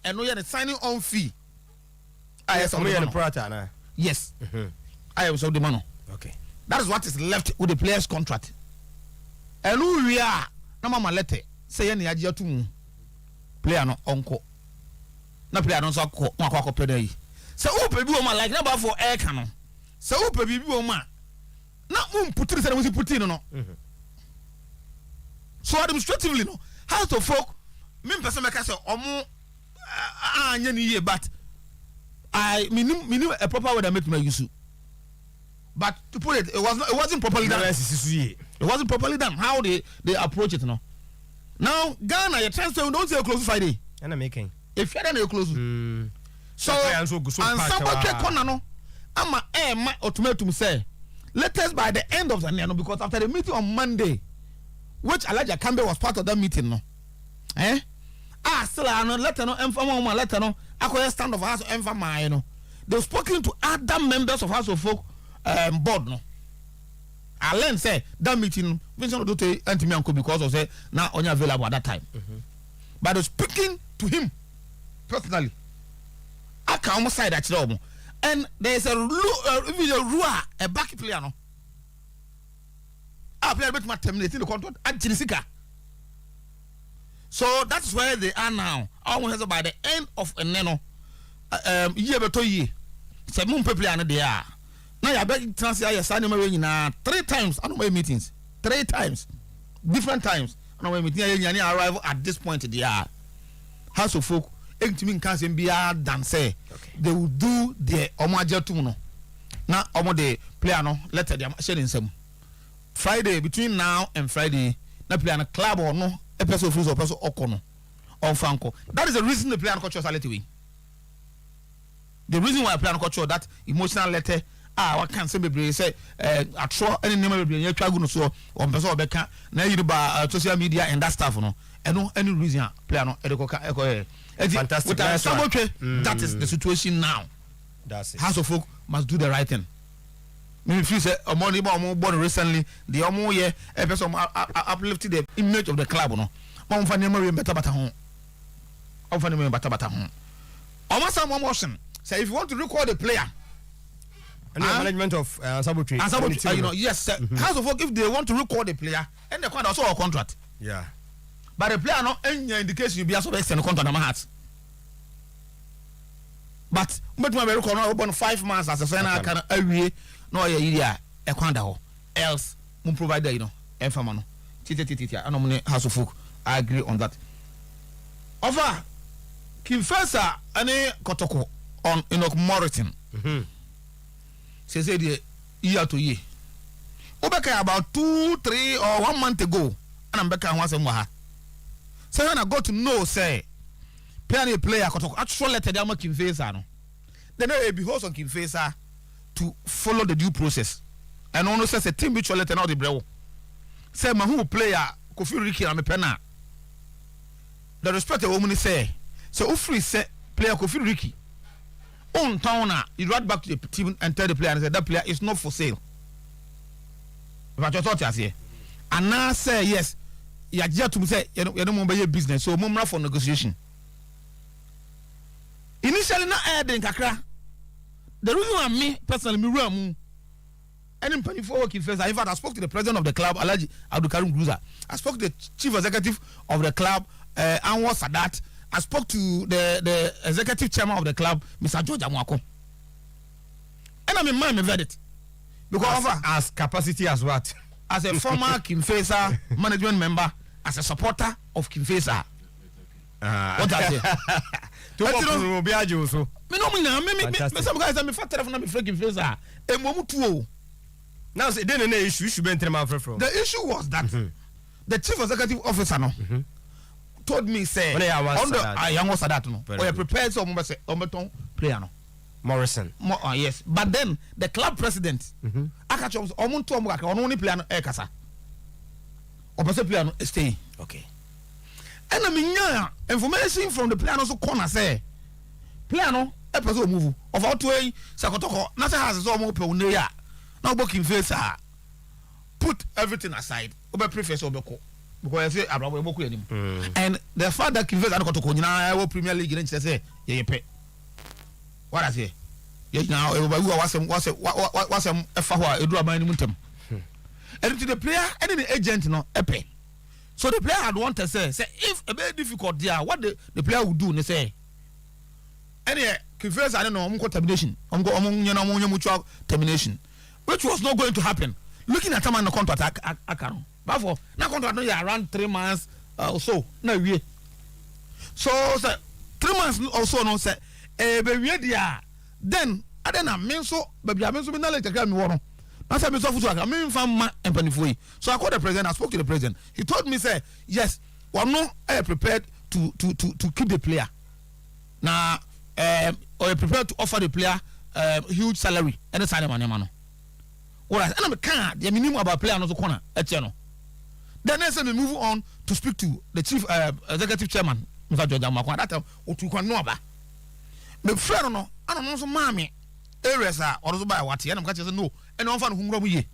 And we are the signing on fee. Yes, we are the prata now. Yes. I was of the money. Okay. That is what is left with the player's contract. And who we are, no mama letter say any idea to player no uncle. No player no so ko pay. So who pay be like number for air canon. So who pay be woman. Na put it say we put in no. So administratively no, House of Folk, me person make say omo anya ni ye but I mean a proper way that make me use. But to put it, it wasn't properly done. It wasn't properly done. How they approach it now. Now Ghana, your transfer don't say close Friday. And I'm making. If you're then close. So and somebody corner no. Ama my ultimatum say, let us by the end of the night because after the meeting on Monday. Which Elijah Campbell was part of that meeting, no? Still, I know, letter no, my letter no, I could stand of House of my, no. They've spoken to other members of House of Folk board, no. I learned, say, that meeting, Vincent do to anti uncle because of say, now only available at that time. But they're speaking to him personally. I can almost say that, and there's a back player, no. Player bet terminating the contract at Chinisika. So that's where they are now. Almost by the end of a nano year beto ye. Say moon people are they are. Now you beg transfer your sign na 3 times I know my meetings. 3 times. Different times. I know my meeting arrival at this point they are. House of Folk me can be than say they will do the omaja tumuno. Now omo the player no let them sharing some. Friday between now and Friday, na play on a club or no, a person of or person okono on Franco. That is the reason the player culture salary win. The reason why I play on culture that emotional letter. What can say say I try any name be you try go so on person obeka na you ba social media and that stuff no. And no any reason player no fantastic. That is the situation now. That's it. House of Folk must do the right thing. Me feel say money born recently the omo ye a person uplifted the image of the club no mo fa name better home o fa name better home omo some motion say if you want to record the player and the management of Sabotri you know yes House of Folk if they want to record the player and the contract also a contract but the player no any indication you be also extend the contract na my heart but but my record no open 5 months as a final can awie no yeah e kwanda ho else mun provide you know enfama no titi anomne House of Folk I agree on that over Kimfesa any Kotoko on Enoch Morrison say the year to year obeka about 2, 3 or 1 month ago and I'm back and once more so when I got to know say player Kotoko actually let them Kimfesa no then they be host on Kimfesa to follow the due process and also says a team which let out the brew say my who player Kofi Ricky na me pena. The respect a woman say free say player Kofi Ricky. On town you run back to the team and tell the player and say that player is not for sale. If I just thought you say, and now say yes, you just to say you don't want your business, so mum for negotiation. Initially, not adding kakra. The reason why me personally me run any penny for working first. In fact, I spoke to the president of the club, Alhaji Abdul Karim Gruza. I spoke to the chief executive of the club, Anwar Sadat. I spoke to the executive chairman of the club, Mr. George Amwako. And I'm in mind verdict. Because as capacity as what? As a former Kimfesa management member, as a supporter of Kimfesa. What I say? To be a Jew, so. Me no some guys me fat telephone me freaking Kimfesa. E mo mutuo. Now say then the issue should be in from. The issue was that the chief executive officer told me say on the Anwar Sadat no. We are prepared so ombeton player no. Morrison. Yes, but then the club president akacho omuntu omo kaka ono ni player no e kasa. Opese player no stay. Okay. And I mean information from the player no so corner say player no e person move of out way sakotoko na say has so omo pe one ya. Now booking face put everything aside. Obe prefer so obeko. Because I say Abraham Boku anim. And the fact that Kivez and Kotoko na Premier League in say ye pay. What I say? Yes, now everybody was a fawa edu aban muntem. And to the player and the agent no epe. So the player had wanted to say if a very difficult there, what the player would do, they say. Any Kivez I don't know termination. Mutual termination, which was not going to happen. Looking at time on the contract, but for now contract no around 3 months or so. No we. So 3 months or so no say we there. Then I don't mean so baby I mean so me na let me wono. Na say me so futu aka me fam ma empanifo. So I called the president, I spoke to the president. He told me say yes, we no prepared to keep the player. Now or prepared to offer the player huge salary and sign money man. Alright, and I can't the minimum about player no so corner etiano. Then we move on to speak to the chief executive chairman, Mr. George Amwako. That time otu kwa no aba. Me friend no, I don't know so mami areas are or so by what and I'm catch say no. And on fan hungram ye.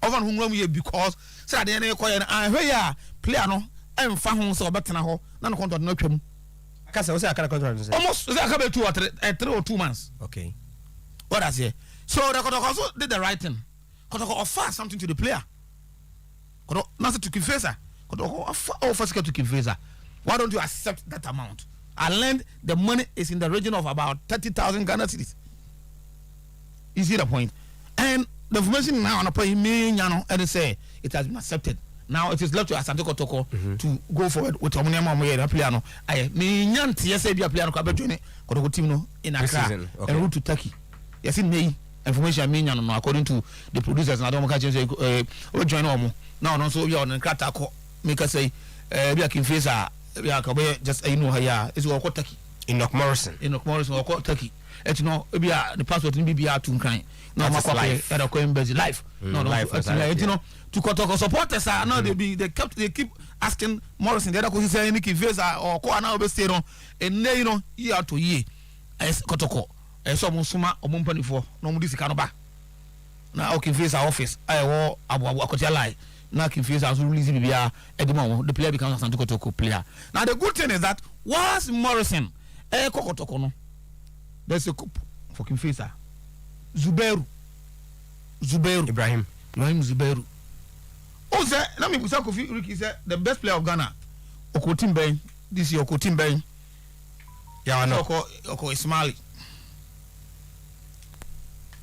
Ofan hungram ye because say the na koye na hwe ya player no emfa ho so obetena ho na no contract no twam. Kasa we say akara contract say. Almost say akara 2 or 3 or 2 months. Okay. What I say? So the Kotoko also did the right thing. Kotoko offer something to the player. Kotoko not to Kiveza. Kotoko offer to Kiveza. Why don't you accept that amount? I learned the money is in the region of about 30,000 Ghana cedis. You see the point? And the information now on a point and they say it has been accepted. Now it is left to Asante Kotoko to go forward with Omuniama Moye Piano. I mean yes be a piano join Kotoko team no in Accra and route to Turkey. Yes in May information no according to the producers and I don't catch say join omo. Now also we on Kratako make us say be a Kimfesa be a just you know here is what Turkey in Morrison or Turkey. Et no be the passport in BBR to kind. No life. Life. No life. You know to Kotoko supporters are now they keep asking Morrison the other could say any Kimfesa or ko na be stay on and you know year to year as Kotoko so mo suma omompani fo no mo disika no ba na o Kimfesa office I wo abu akotia lie na Kimfesa so release bibia edema the player becomes Asante Kotoko player. Now the good thing is that once Morrison Kotoko no there's a coup for Kimfesa Zubairu Ibrahim Zubairu. Oh say na me busa Kofi Ricky say the best player of Ghana Okotimben this year Okotimben yeah no Oko Ismaili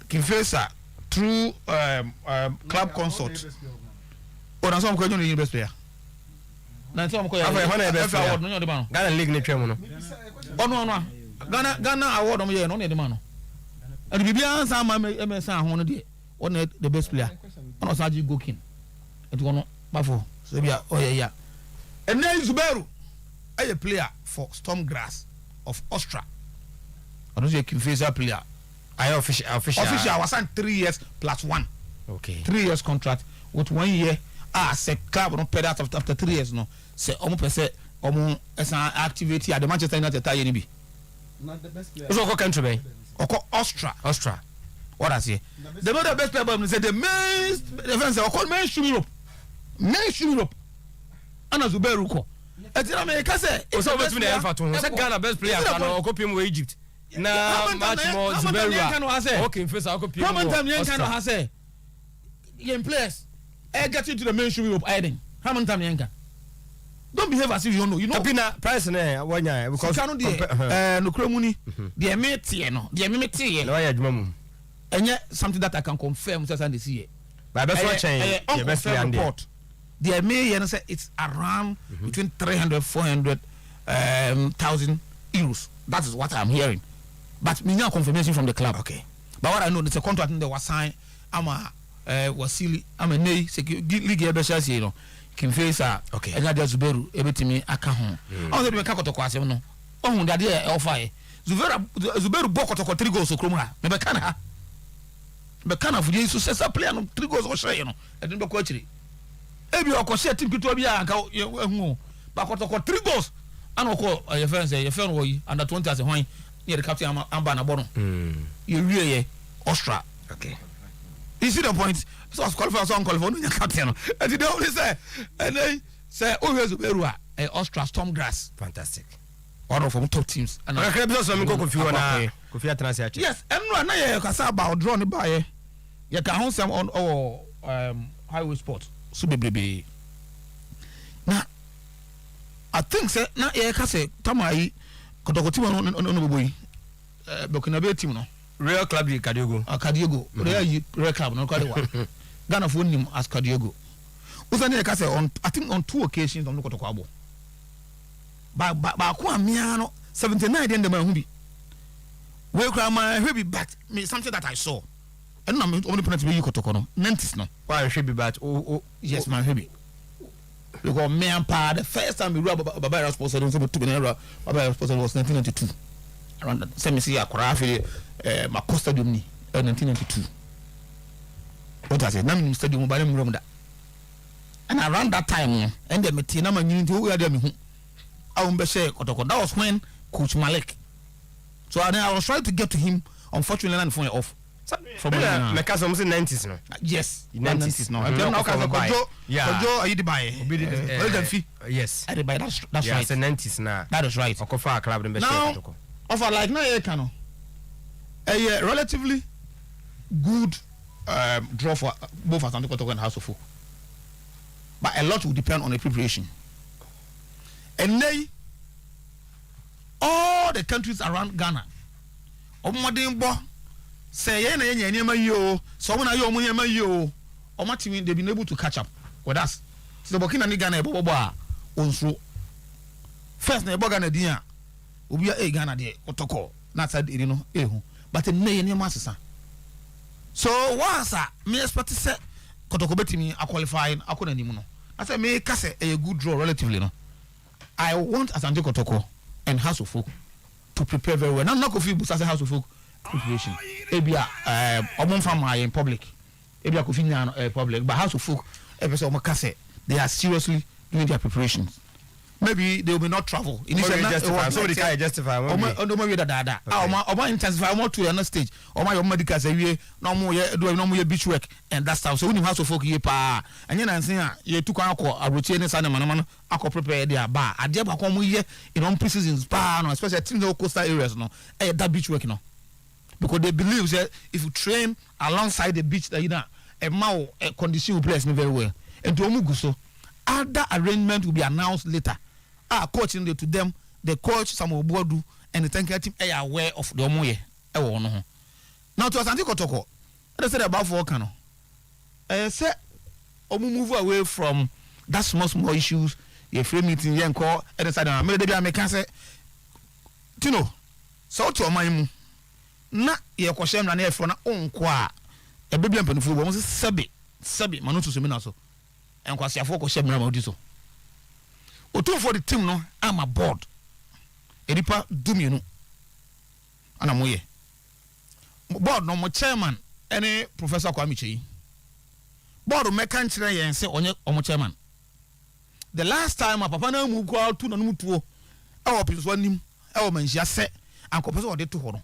Kimfesa through club consult. Oh, na some question the best player. Na some ko ya award no de man. Ghana league ne twem no. Oh no. Ghana award no ye no de man no. And bibia answer ma me san ho no de. One the best player. Ono Saji Gokin. Et go no bafo. So bia oh yeah. And then Zubairu a player for Stormgrass of Austria. I don't say Kimfesa player. I official was signed 3 years plus 1. Okay. 3 years contract with 1 year se club no pay after 3 years no se omo pese omo esan activity at the Manchester United tie ni bi Not the best player. So country be. oko Austria what I say the best player but say the main defense oko mainstream Europe ana Zuberu ko etina me ka say o so between the effort to say Ghana best player na okopim we Egypt na match more Zuberu okay in face okopim how many time yen kan ha say yen players get into the mainstream Europe hiding how many time yen kan don't behave as if you don't know Kapina price na wanya because no kromuni the mete no the mete no ya adwuma mu enye something that I can confirm say Sunday see by best watch the best player report the may say it's around between 300-400 thousand euros. That is what I'm hearing, but me no confirmation from the club. Okay, but what I know is a contract in the was signed. I'm a Wasili, I'm a Nay league ebeshas you know can face okay and that Zuberu ebetimi aka ho on the make to kwase no ohun that dey offer Zuberu boko to 3 goals okrom ha me be kana ha be kana fu dey so say player no 3 goals o share you know e dey ko akiri ebi okose team kito bi aka ehun ba ko to 3 goals and oko your friends your friend wo yi under 20 as hwan near the captain amba na bono you wie Austria. Okay, you see the point. So I was qualified, so I'm qualified. No, captain. And they only say, and they say, oh, here's Zuberu, Austria Stormgrass. fantastic. One of them top teams. And I can be so me go confuse na Kofi transfer. yes, and no, na you can say about draw the buy. You can hold some on highway sport. So baby. Now, I think say na you can say tamai kotoko team no boy. Burkina Faso team no. Real club di Kadiego. Real club no kwade wa. Ghana for him as Kadiego. Usani ka say on I think on 2 occasions on kotoko abo. Ba ko amia no 79 den de ma hu bi. We kra ma hwe bi but me something that I saw. And na me only penalty be kotoko no. 90s no. Why hwe bi but yes man hwe bi. Because me and pa the first time we rub Baba Sports don't say to be Baba Sports was 1992. Around that same see akora afi Maco Stadium ni 1992. What I say na me stadium ba na da. And around that time and the meeting na manyini to we are me hu. Be say kotoko that was when Coach Malik. So I was trying to get to him, unfortunately not phone off. From me ka so 90s no. Yes, 90s no. And now ka Kojo ayi di buy. Yes. I buy that's right. Yeah, 90s na. That is right. Okofa club dem be say kotoko. Offer like na e kan no. A relatively good draw for both Asante Kotoko and House of Folk. But a lot will depend on the preparation. And they, all the countries around Ghana, Omodimbo, say, yo, someone I yo, or Martin, they've been able to catch up with us. So, Burkina Ghana, Boba, also. First, Nebo Ghana, dear, we are a Ghana, dear, Kotoko, not said, you know, but a million masses. So, once me expect to say, Kotoko beti me, I qualify, I couldn't even know. I said, me, Kase, a good draw relatively, no. I want Asante Kotoko and House of Folk to prepare very well. Not Kofi Busa House of Folk preparation. Ebia Omon Farmer in public. Ebia Kofi public. But House of Folk, they are seriously doing their preparations. Maybe they will not travel. Somebody can justify. Oma intensify more to another stage. Oma your medical say no more beach work and that stuff. So when you House of Folk ye pa and you say you took alcohol aroche ne sana man akọ prepare their bar. Ade ba kom ye in on pre-seasons bar no especially in the coastal areas no. That beach work no. Because they believe that if you train alongside the beach that you know a mau condition will place very well. And to omugu so other arrangement will be announced later. Coaching to them, the coach Samuel Bodu and the tanker team are aware of the Omoye. Now to Asante Kotoko, I said about 4 cano. I said, move away from that small issues. Your free meeting, young call, and decided I made the American say, Tino, so to my na your question and air for na own qua a baby and penfool was Sabi Manutu Seminaso and Quasia Foko Shemra Modiso. Otu for the team no I'm aboard. Edipa Dumino. And I'm way. Board no more chairman any Professor Kwamichi. board meka nkyerɛ yɛn sɛ ɔnyɛ ɔmo chairman the last time a papa na mu ko to na no mutuo ɛwɔ piso anim ɛwɔ manhyia sɛ ankɔpɛ sɛ ɔde to hɔ no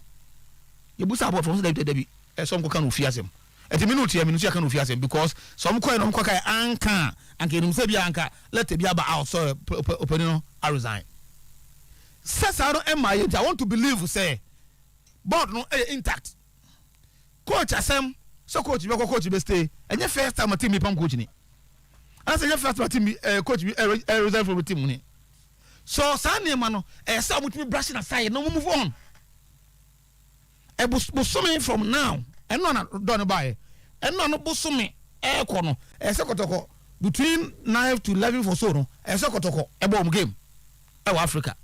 yɛbusa board from sɛ dabi some ka no fi asɛm ɛti me no tia me no ka no fi asɛm because some coin no ko ka anka enum sɛ bia anka let be aba out so opening no I resign sɛ saa no ɛma yɛ I want to believe say board no intact coach asɛm so coach be coach be stay enye first time team pam coach ni ana say first time team coach be resign from the team ni so sane ma no say mutimi brushing aside no move on e bosome from now eno na don buy eno no bosome ko no say kotoko between 9 to 11 for so no say kotoko e bom game e wa Africa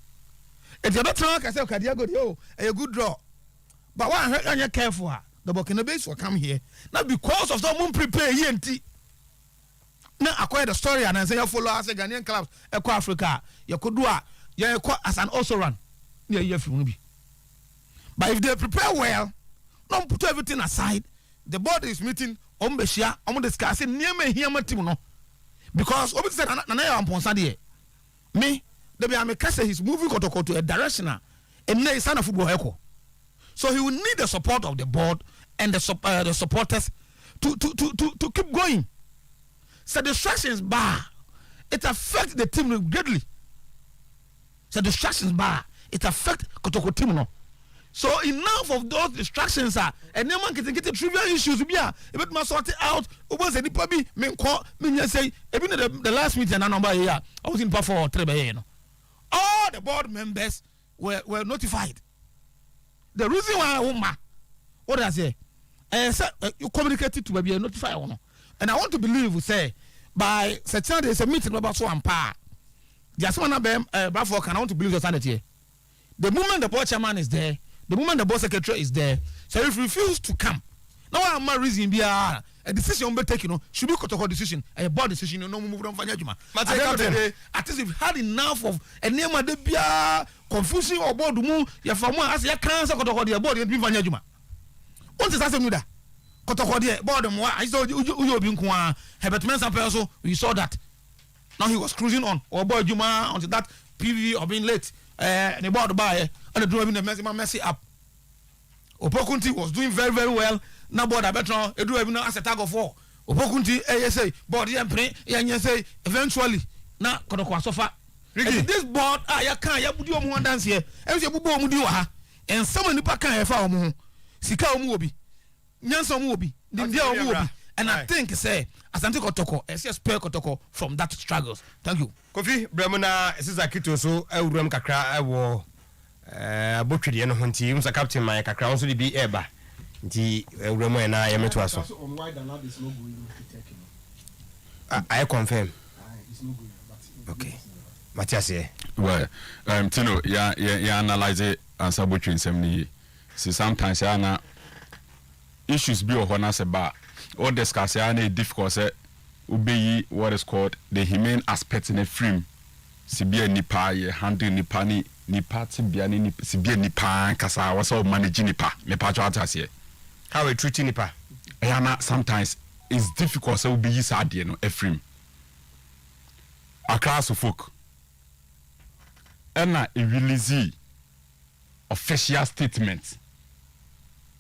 e dey better ka say kadia go yo a good draw but one anya careful the Burkina Faso will come here now because of someone prepare ENT. Now acquire the story and say you follow us Ghanaian clubs Eco Africa you could do as an also run yeah but if they prepare well don't put everything aside the board is meeting Ombeshia discussing near me here my team no because Obi said na amponsa de me the be am say he's moving to a direction and na is na football echo so he will need the support of the board and the supporters to keep going. So distractions bar, it affects the team greatly. So distractions bar, it affects Kotoko team no. So enough of those distractions are and no man can get the trivial issues be a bit more sorted out. Once any puppy me call me say even the last meeting and number here I was in for 3 all the board members were notified. The reason why what I say you communicated to be notify one and I want to believe we say by September there's a meeting about so and pa just one Bradford can I want to believe the sanity the moment the board chairman is there the moment the board secretary is there so if you refuse to come now I'm not reason be a decision be taken should be a decision a board decision no move on fanya juma at least if had enough of a name de bia confusion or board mu ya famu as ya cancer kotoko de board be fanya juma what is asem nuda kotoko de board mu I saw you obi nko a Herbert Mensah person we saw that now he was cruising on or board juma until that PV or being late the board buy and the driving the messy up Opokunti was doing very very well na board abetron edu abi na as a tag of war Opokunti say board yan pre yan say eventually na kotoko asofa this board ya kan ya budi omo dance here e se bubo omo di wa ha en sama nipa kan ya fa omo sika omo obi nyansa omo obi dindia omo obi and I think say asante kotoko ese spare kotoko from that struggles thank you Kofi Bremuna esisa kito so awuram kakra ewo abotwede no honti musa captain man kakra won so di eba nti awuram na ya meto aso I confirm it's no going but okay Matthias here. Well, Tino, yeah, analyze it and sabotaging some. See, sometimes na issues be or na seba or discuss any difficult say obey what is called the humane aspect in a frame. Sibia nipa ye handle nipa ni party bia ni sibia nipa kasa was all managing nipa me pa chwa here. How we treat nipa? Na sometimes it's difficult say obey sad no a frame. A class of folk and a release official statement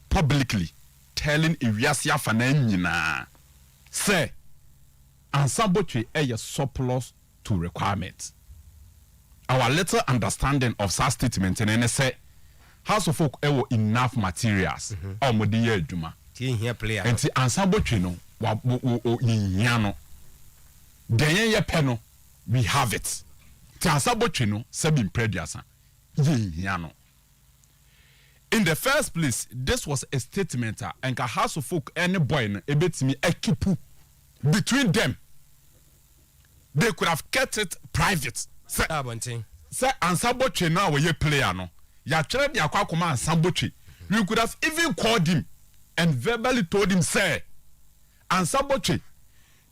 publicly telling Iriasia Fanenina say Ansabotwe a surplus to requirement. Our little understanding of such statement and say House of Folk enough materials or Modiye Juma. Here player and see Ansabotwe no yano. Then ye peno we have it. Ansabotwe no sebin prediasa. Yano. In the first place, this was a statement and House of Folk any boy no ebet me ekipu between them. They could have kept it private. Say Ansabotwe now we player no. Ya chere dia kwa kuma Ansabotwe. You could have even called him and verbally told him say Ansabotwe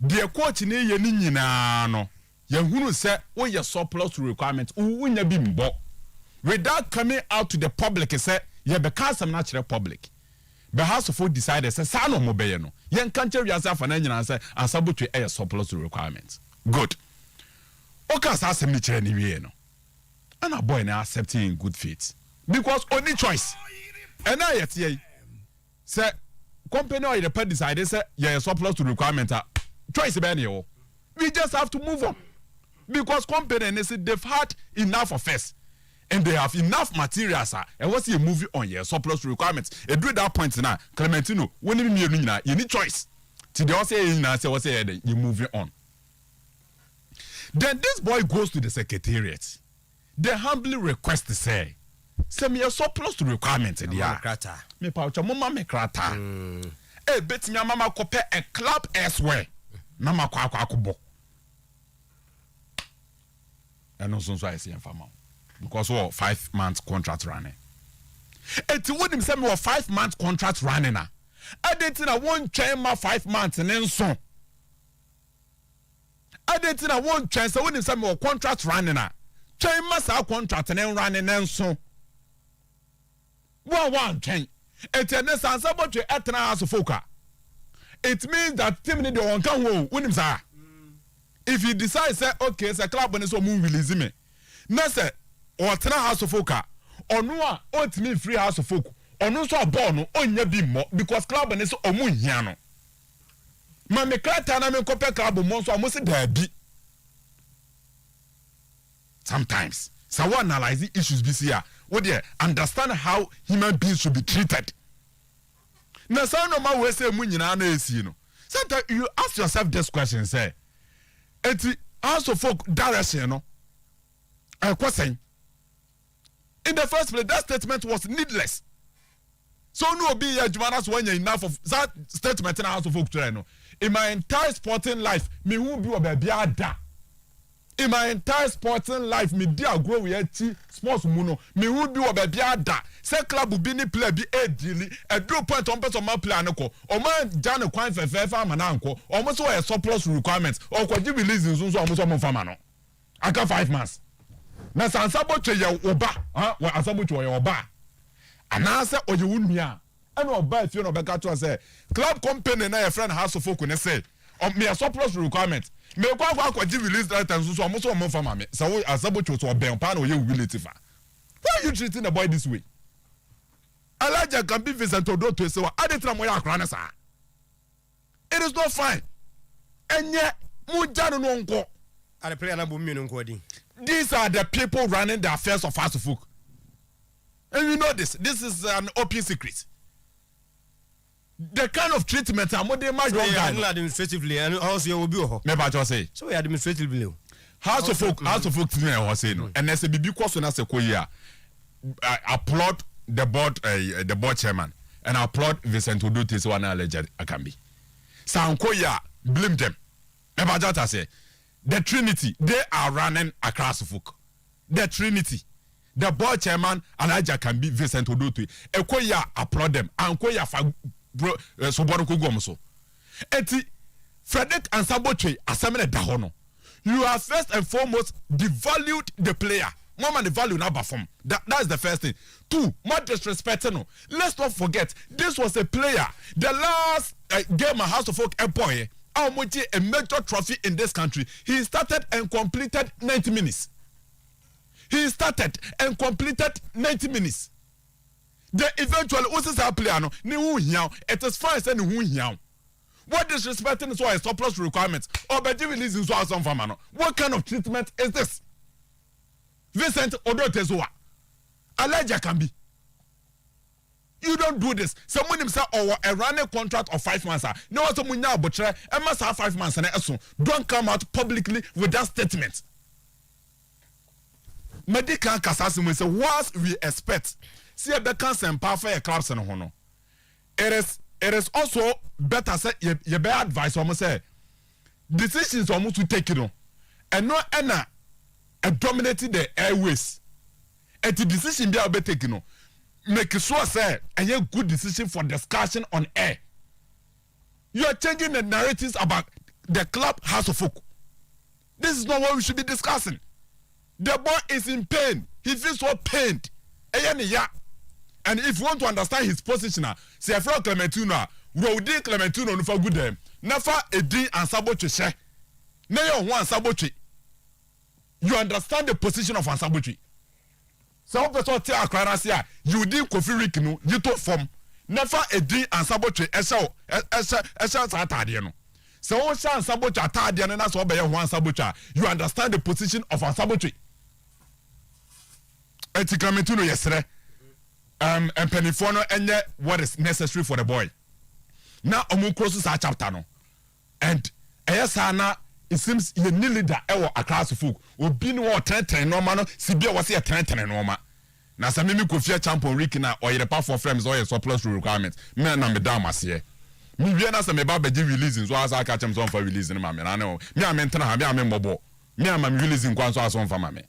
the coach ne ye ni nyina no. Ye hunu say wo ye surplus to requirement unya bi mbo. Without coming out to the public say ye be cast some natural public the House of Folk decided say sa no mo beye no yen kan che wiase afa na nyina say ansabotwe e surplus to requirements good oka sa asem ni kire ni wie no and a boy na accepting in good faith because only choice and I yet ye say company or the pet decided say yeah surplus to requirement choice be any we just have to move on because company and they say they've had enough of us and they have enough materials and what's a movie on your surplus to requirements and do that point now Clementino when you need choice today also say what's you moving on. Then this boy goes to the secretariat. They humbly request to say me a surplus to requirements in the me pouch mama me krata bet me mama kope a club elsewhere mama kwa kubo and also so I see farmer because 5 months contract running et would him say me 5 months contract running na I didn't I won't change my 5 months and then so I didn't I won't change so when him say me contract running na change my contract and then running and so one change et and then about your etna House of Folk it means that team need one can wo when him say if he decides say okay say club when so move release me na say or House of Folk onu a ultimate free House of Folk onu so ball no onya bi mo because club when so omu hia no ma me krata na me kope club mo so amosi da bi sometimes so we analyze issues this year we dey understand how human beings should be treated na so no ma we say mu nyina na esi no sometimes you ask yourself this question say eti House of Folk direction no question in the first place that statement was needless so no be adwumanas when you enough of that statement in House of Folk today no in my entire sporting life me who be obabi ada in my entire sporting life me dia grow we sports mu no me who be obabi ada say club bi ni play bi edili e draw point on person man play anko o man jan kwan fefe ama na anko o mo so e surplus requirements o ko give release nso so o mo so mo fama no aka 5 months na sansabotwe ye oba wa asabotwe ye oba anase oye wunua ana oba afie no beka to say club company na your friend House of Folk ne say me a surplus requirement me kwa give release that time so mo so mo fama me so asabotwe so oben pa na oye wility fa why are you treating the boy this way Elijah can be Vincent Odo to say adetra mo ya akra na sa it is not fine enye mu janu no nko are prayer na bo mi no nko din. These are the people running the affairs of House of Folk. And you know this. This is an open secret. The kind of treatment I'm going to administratively and also you will be say. So administratively. House of Folk treatment was saying. And there's a BB question as a Koya. I applaud the board chairman. And I applaud Vincent Odote so one alleged Akambi. Sankoya blame them. Mebajata say. The Trinity, they are running across Folk. The Trinity, the board chairman, Elijah can be Vincent Odote. Ekoya applaud them. Ankoya fa soboro kugomso. Eti Frederick and Saboche asemene dahono. You have first and foremost devalued the player. Mama the value now perform. That's the first thing. 2, more disrespecting. No. Let's not forget, this was a player. The last game a House of Folk boy. A major trophy in this country. He started and completed 90 minutes. He started and completed 90 minutes. The eventually Osisa player no ni hu hiao. It is fine saying hu hiao. What disrespecting is why a surplus requirements or by releasing so some farmer no. What kind of treatment is this? Vincent Odotezoa. Elijah can be. You don't do this. Someone himself or a running contract of 5 months. No one someone now but must have 5 months and so don't come out publicly with that statement. Medical Kasasimu say once we expect see a better and powerful clubs and honor. It is also better say you better advice almost say decisions almost to take it on and no dominating the airways. And the decision they are be taken on. Make sure say a good decision for discussion on air. You are changing the narratives about the club House of Folk. This is not what we should be discussing. The boy is in pain. He feels so pained. And if you want to understand his position, say for Clementino, we did Clementino no for good them. Never a din and sabotage. No one sabotage. You understand the position of Ansabotri. Some person tell Akranasi, you did Kofi Rikinu, you told from never a din and Sabotri, Esha Satadiano. So, Osha and Sabocha Tadian and that's what by one Sabocha. You understand the position of Ansabotri. Etikamituno yesterday. And Penifono and what is necessary for the boy. Now, Omu crosses our chapter no. And Ayasana. It seems you nearly that ever across the folk. We been war 10 normal, Sibia was here 10 normal. Now, some mimi could fear champion Rikina or your power for frames or your surplus requirements. Me and I'm down, Massier. Me, we are not some about releasing, so as I catch him on for releasing, mammy. I know me, I'm in Tana, me, I'm mobile. Me, I'm releasing one so as on for mammy.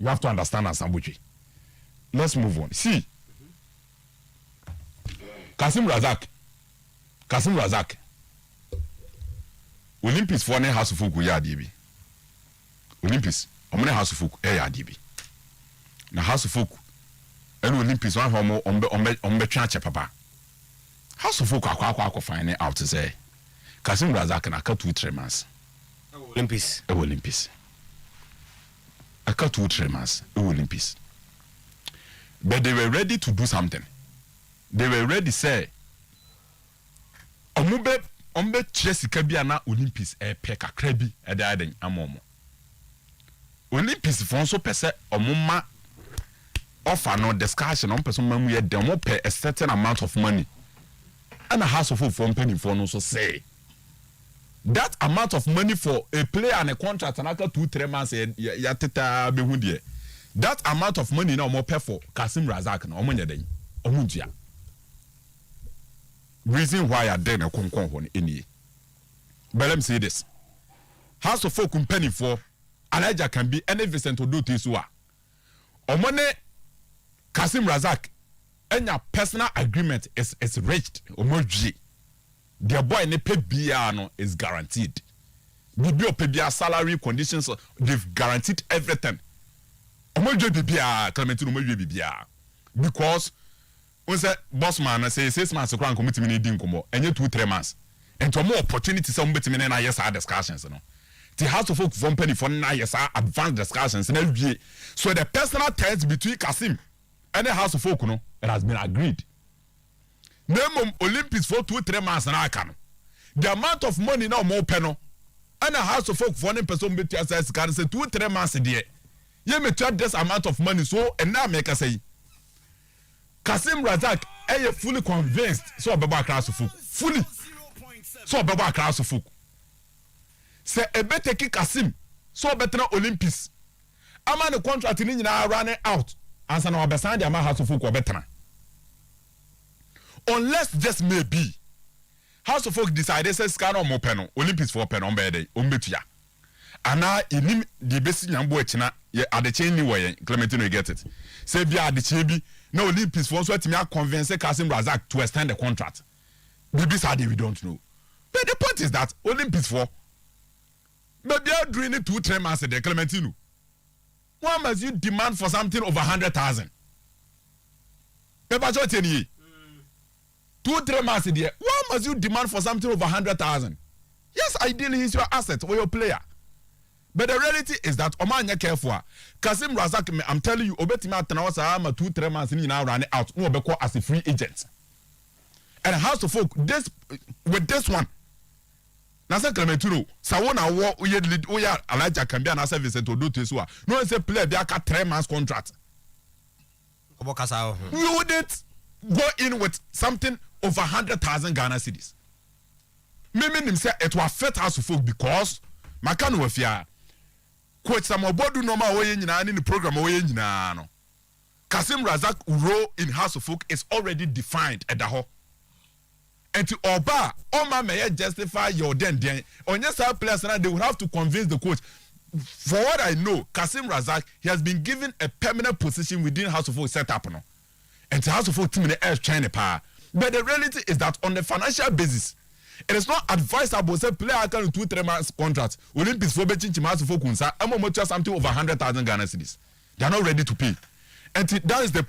You have to understand us, Sambuchi. Let's move on. See, Kasim Razak. Olympics for ne house folk ya adibi. Olympics omne house folk e ya adibi. Na house folk and Olympics one homo ombe twa che papa. House folk akwa find out to say Kasim Razak na ka 2-3 months. Olympics. Aka 2-3 months Olympics. But they were ready to do something. They were ready say ombe chesika bia na Olympics pe kakra bi eden amomo Olympics fon so pese omuma offer no discussion on person mamu ye dem pe a certain amount of money and a house of for penny for no so say that amount of money for a player and a contract and after 2-3 months ya teta be hu de that amount of money na omo pay for Kasim Razak na omo nyeden omo dua. Reason why I didn't con any. But let me say this. House of folk penny for Elijah can be any Vincent to do this wa. Omone Kasim Razak and your personal agreement is reached. Omoji. Their boy ne pay biano is guaranteed. Bibi pay salary conditions, they've guaranteed everything. Omoji bibia Clementino omoji bibia. Because when say boss man say 6 months to crank committee ni din komo enye 2-3 months and more opportunity some betimi na yes discussions no the house of folk from penny for na yes advanced discussions na wie so the personal terms between Kasim and the house of folk no it has been agreed name Olympics for 2-3 months na aka no the amount of money na more penno and the house of folk for one person between us can say 2-3 months there you may charge this amount of money so and now make us say Kasim Razak is fully convinced so obeba class of fully so obeba class of say e better ki Kasim so better Olympics ama the contract ni nyina running out ansa na obesan dia ma house of folk better unless this may be house of folk decide say scan on mo peno Olympics for peno on be ombetua ana enim de besi nyambo akina adechen ni wo yen Clementino get it say bia adechen bi na Olympics for so atimi convince Kasim Razak to extend the contract. Maybe Saturday we don't know. But the point is that Olympics for maybe are doing it 2-3 months a day, Clementino. Why must you demand for something over 100,000? Maybe 2-3 months a day. Why must you demand for something over 100,000? Yes, ideally he's your asset or your player. But the reality is that Omanya careful. Kasim Razak, I'm telling you, Obetima Tanawasa 2-3 months in now running out. Ubeko as a free agent. And House of Folk, this with this one. Nasa Clementino, Sawona war Uya Elijah can be an service to do this one. No one say play they are 3 months contract. You wouldn't go in with something over 100,000 Ghana cedis. Maybe him say it will affect House of Folk because Makano Wafia. Coach Samobodu normal way in the program way in no. Kasim Razak role in House of Folk is already defined at the whole. And to Oba, Oma may justify your den. On your side players, they will have to convince the coach. For what I know, Kasim Razak, he has been given a permanent position within House of Folk setup. No? And the House of Folk team in the air China power. But the reality is that on the financial basis, it is not advisable to play a 2-3 months contract. Olympics for betting House of Folk, something over 100,000 Ghana cedis. They are not ready to pay. and that is the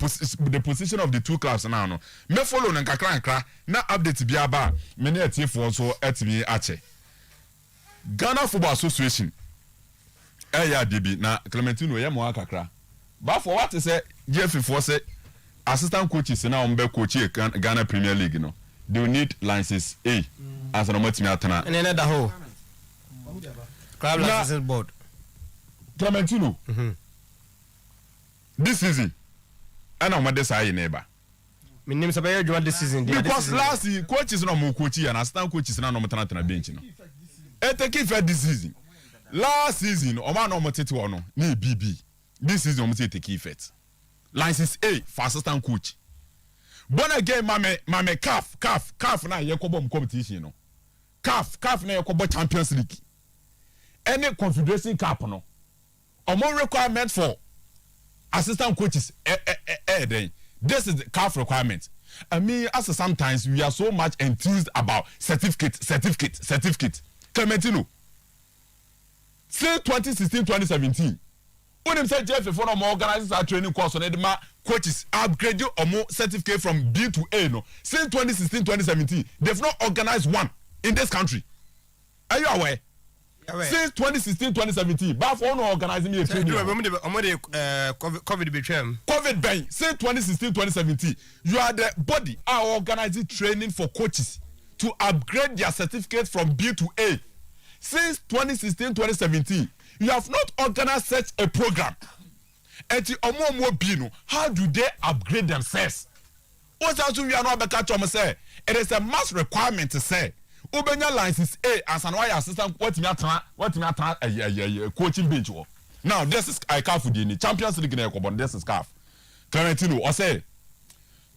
position of the two clubs now no me follow na nkakra na update bi aba me na etifo so etimi ache Ghana Football Association ya debi na Clementino ye mo akakra ba for what say GF4 say assistant coaches na ombe coach Ghana Premier League no they will need license A as an omatimi atana and then the whole club license board Clementino this season and I'm this high neighbor. My name is Abayo this season. Because last year coaches no more coach and assistant coaches na no more na bench no. It take effect this season. Last season o man no more tete no na BB. This season o more take effect. License A for assistant coach. Born again mame CAF na ye kobom competition no. CAF na ye kobo Champions League. Any Confederation Cup no. O more requirement for assistant coaches this is the CAF requirement. I mean, as sometimes we are so much enthused about certificate. Clementino, say 2016-2017, when them said Jeff for more organizers our training course on the coaches upgrade or more certificate from B to A. No, since 2016-2017, they've not organized one in this country. Are you aware? Since 2016-2017, but for no organizing me a training. COVID between COVID bang. Since 2016-2017, you are the body are organizing training for coaches to upgrade their certificate from B to A. Since 2016-2017, you have not organized such a program. And the how do they upgrade themselves? What's else we are not catch on say? It is a must requirement to say. Ubenya license A as an wire assistant what me coaching bench. Now this is I CAF the Champions League na ekobon this is CAF. Clementino o say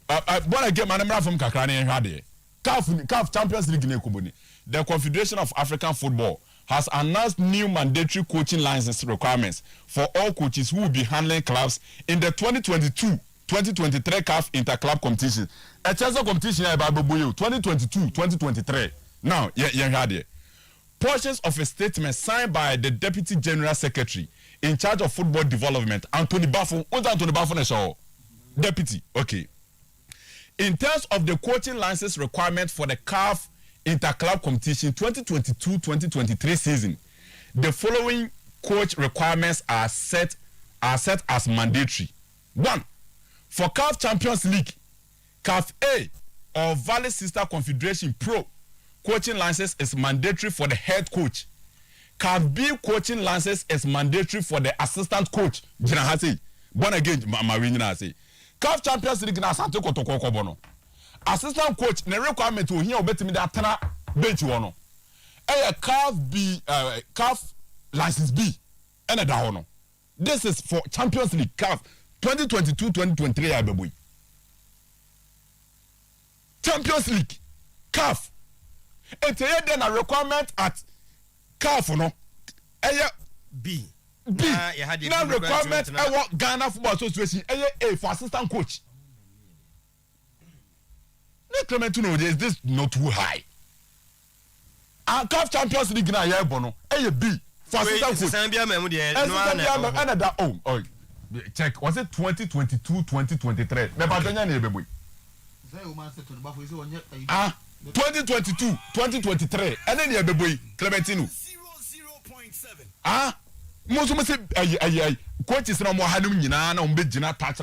when I get my number from Kakra na hwade. CAF Champions League na ekoboni. The Confederation of African Football has announced new mandatory coaching license requirements for all coaches who will be handling clubs in the 2022-2023 CAF Interclub competition. A chance competition about 2022-2023. Now, yeah, portions of a statement signed by the Deputy General Secretary in charge of football development, Anthony Baffo. What's Anthony Baffo? Deputy. Okay. In terms of the coaching license requirement for the CAF Interclub competition 2022-2023 season, the following coach requirements are set as mandatory. 1. For CAF Champions League, CAF A or Valley Sister Confederation Pro coaching license is mandatory for the head coach. CAF B coaching license is mandatory for the assistant coach. Jina hasi. Born again, Marina hasi. CAF Champions League na asante kotoko bono. Assistant coach ne requirement o here obetimi da tena bench wono. CAF B CAF license B ena da hono. This is for Champions League CAF 2022-2023 abeboy. Champions League CAF it's then a requirement at CAF no B now requirement Ghana Football Association A for assistant coach. Clementino, is this not too high? CAF Champions League na ya bono B for assistant coach. Check, was it 2022-2023? Never done any baby. 2022-2023 and then you baby Clementino 0.7 most must say coaches no more hanum nyina na ombegina touch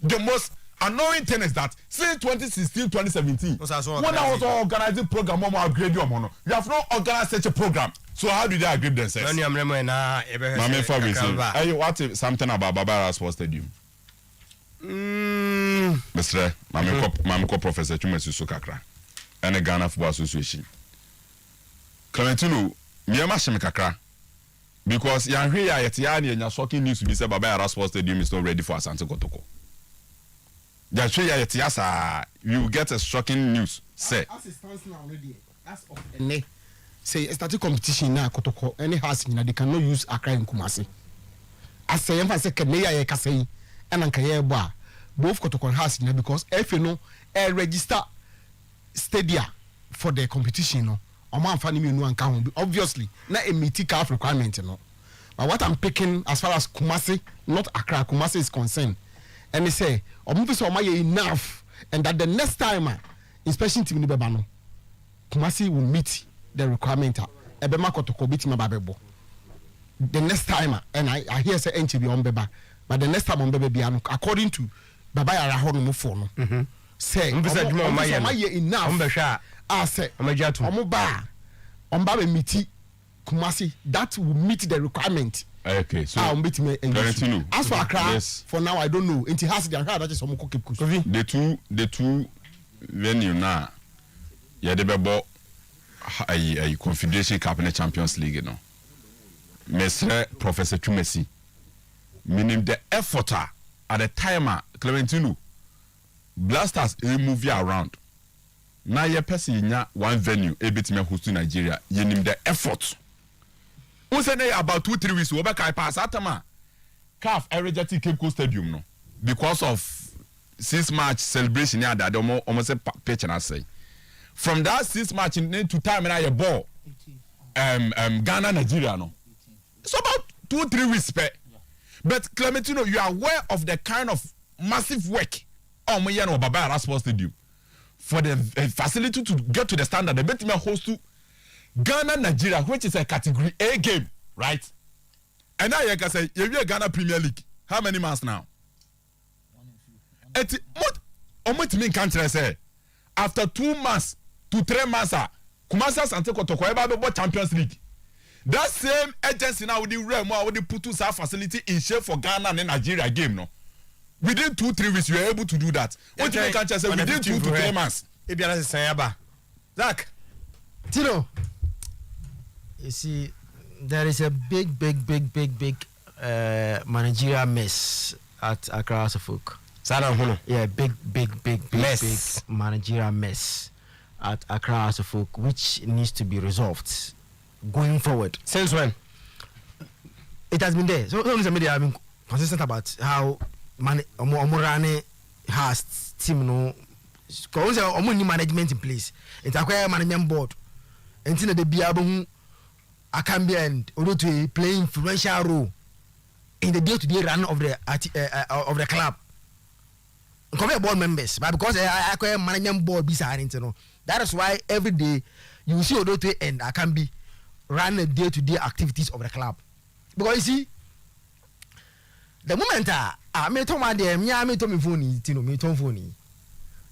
the most annoying thing is that since 2016-2017 when I was organizing program more upgrade your mono you have not organized such a program, so how do they agree themselves? What something about Barbara Sports Stadium? Mr. Mamiko Professor Chumesu Sukakra and the Ghana Football Association. Clementino, Miyama Shemikakra, because you're here at Yani and you're shocking news to be said Barbara Sports Stadium is not ready for Asante Kotoko. Just here at Yasa, you get a shocking news. Say, as it stands now already, as of say, starting competition now, Kotoko, any house they cannot use Accra in Kumasi. As say, emphasis Keneya Kasei and Ankaye Bar. Both Kotoko has because if you know a register stadia for the competition, no, or man fanny me no and count obviously not a meeting requirement, you know. But what I'm picking as far as Kumasi, not Accra, Kumasi is concerned, and they say enough and that the next time inspection team ni beba no Kumasi will meet the requirement ebema kotoko bitima babebo the next time and I hear say NTB on beba but the next time on beba biano according to baba ya raho no mfo no say enough say omba be meet Kumasi that will meet the requirement. Okay, so Clementino. As for Accra, yes. For now I don't know. It has the Accra that is some keep the two venue now. Yeah, they be a Confederation Cup in the Champions League, you know. Mr. Professor Tumesi, meaning the effort at the time, Clementino, Blasters a movie around. Now you person one venue, a bit me host in Nigeria. You name the effort. Who said about 2-3 weeks? We back I pass atama. CAF rejected Cape Coast Stadium no because of 6 match celebration. Yeah, that almost a pitch and I say. From that 6 match in to time and I ball. Ghana Nigeria no. It's about 2-3 weeks. But Clementino, you are aware of the kind of massive work on my Baba Sports Stadium for the facility to get to the standard. The bet me host to Ghana Nigeria, which is a category A game, right? And now you can say you have Ghana Premier League. How many months now? What mean can't say after 2 months to 3 months, Kumasi Asante Kotoko eba Champions League. That same agency now with the realm with the put to facility in shape for Ghana and Nigeria game no. Within 2-3 weeks you are able to do that. What you can't say within 2 to 3 months. Ibiana Sayaba. Zach. Tino. You see, there is a big managerial mess at Accra Suffolk. Yeah, big managerial mess at Accra Suffolk, which needs to be resolved going forward. Since when? It has been there. So the media have been consistent about how Omurane has team no because new management in place. It's a management board. Until the Biabu Akambi and Odoto play influential role in the day-to-day run of the club. Come board members, but because I acquire management board beside it, that is why every day you see Odoto and Akambi run the day-to-day activities of the club. Because you see, the moment I met on my dear, me to me phone, Tino, me to phone.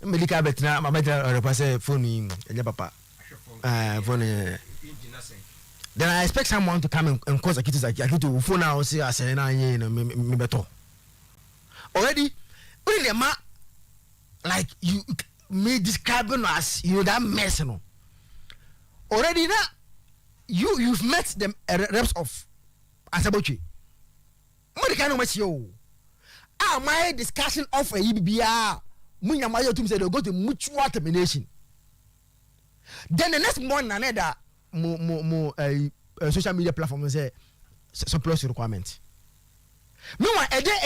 Medical better, my better repass phone in papa. Phone. Then I expect someone to come and cause a kid to phone now. See, I say, me better. Already, only a like you me describing as that mess, no. Already now, you've met the reps of Asabochi. What kind of mess you? My discussion of a EBBR. Munya Mayo to say they go to mutual termination. Then the next morning, another social media platform say surplus requirement. Meanwhile, a day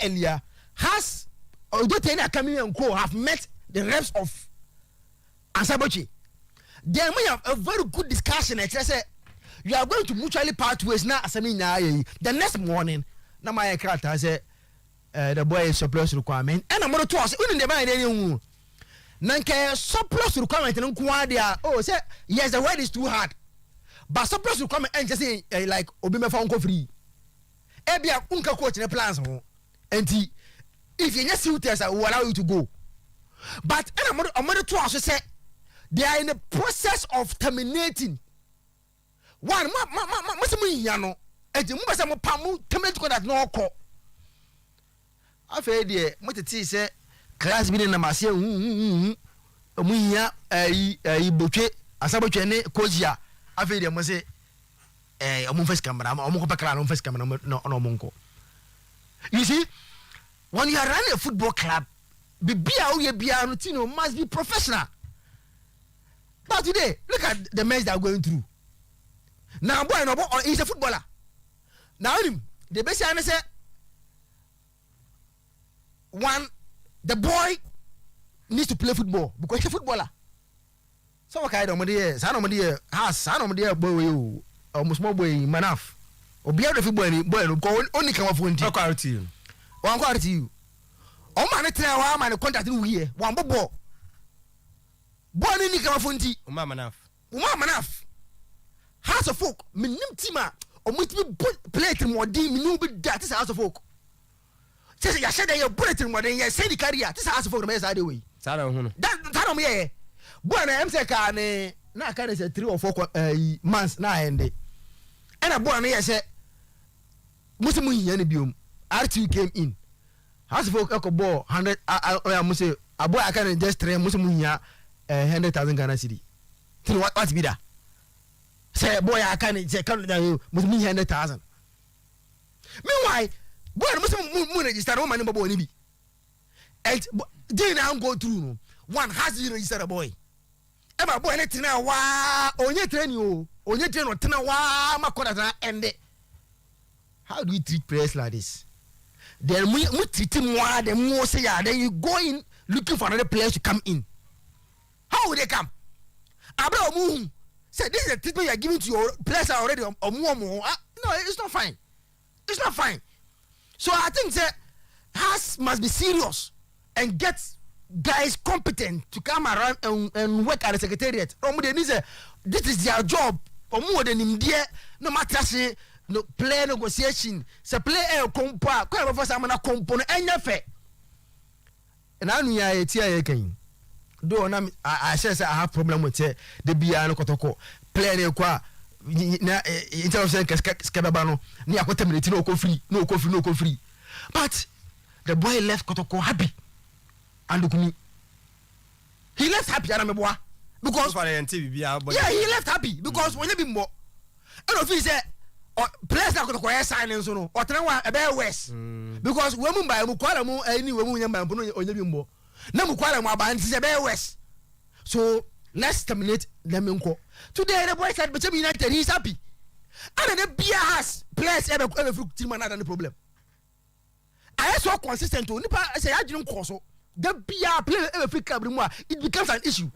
earlier has Odotena coming and co have met the reps of Asabochi. Then we have a very good discussion. I say you are going to mutually part ways now. The next morning, now my character say. The boy is surplus requirement and I'm going to toss in the mind any Nanke surplus requirement and oh say yes the word is too hard but surplus requirement and just say like Obima Fonko free Ebia unka coach in the plans and if you just suitors I will allow you to go but I'm going to toss say they are in the process of terminating one yano and the Mubasa Pamu terminate that no call after the moteti say class bi na masia omuhia boche Asaboche ne kozia after the mo say omu first camera omu ko pekala no first camera no monko. You see, when you are running a football club bibia o ye bia no tino must be professional. But today look at the mess they are going through. Now boy no he's a footballer. Now him the best I say one, the boy needs to play football because he's a footballer. So what kind of money is? I know money has. I know money boy. Almost more boy manaf. Or be out of football. Boy, go only come off one team. wan ko to you o ma ne tena wa ma ne contract ni wiye wan bobo bo ni ni kama fonti uma manaf house of folk minim tima o mutimi plate modin minim bi that is house of folk say ya sheda ye bullet modin ye say the career this house of folk me say dey way sara hu no that no me ye bo na em say ka ne na ka ne say 3 or 4 months na ende and bo na ye say musimu yin ne biom RT came in house of folk e ball 100 I must say abo aka ne just 3 musimu yin 100,000 Ghana cedi tell what be that say boy I can say can musimu 100,000 meanwhile boy musimu register no man bobo ni bi and they now go through no one has to register a boy eba boy anything na wa onye train you onye train no tena wa makoda na ende. How do you treat players like this? Then we treat him more than more say yeah, then you go in looking for another players to come in. How will they come? Abraham say this is the treatment you are giving to your players already or more. No, it's not fine. It's not fine. So I think that Has must be serious and get guys competent to come around and work at the secretariat. This is their job. No matter say no play negotiation. Se play compa. Kwa for some na compono enya fe. And I knew I tia ken. Do na I say I have problem with the bia no kotoko. Play ne kwa na instead of saying skebaba no ni akwata minute no ko free. But the boy left kotoko happy. And he left happy because yeah, he left happy because when you be more and if he say players na kotoko sign so no or tell one about west because when we buy mu kwala mu any we mu nyamba mpo no onye bi mbo na mu kwala mu aba nti about west, so let's terminate them nko today. The boy said but United he is happy and the beer has players ever team another no problem. I so consistent to nipa say I didn't cause so the beer play ever free club it becomes an issue.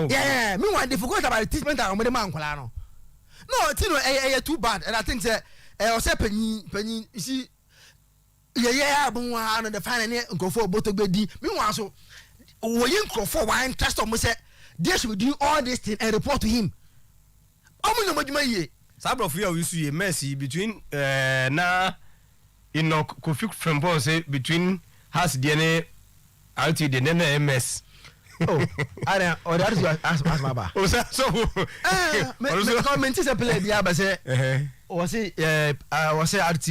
Yeah, meanwhile they forgot about the treatment of the man no, it's too bad. And I think that say penny you see yeah the final go for both of the meanwhile so we go for one trust of say they should do all this thing and report to him. Sabro for you see a messy between na Kofi Frempo say between has DNA RT the nene MS. Oh, I don't or that is ask my ba. Oh so me comment is a play bia ba say was say RT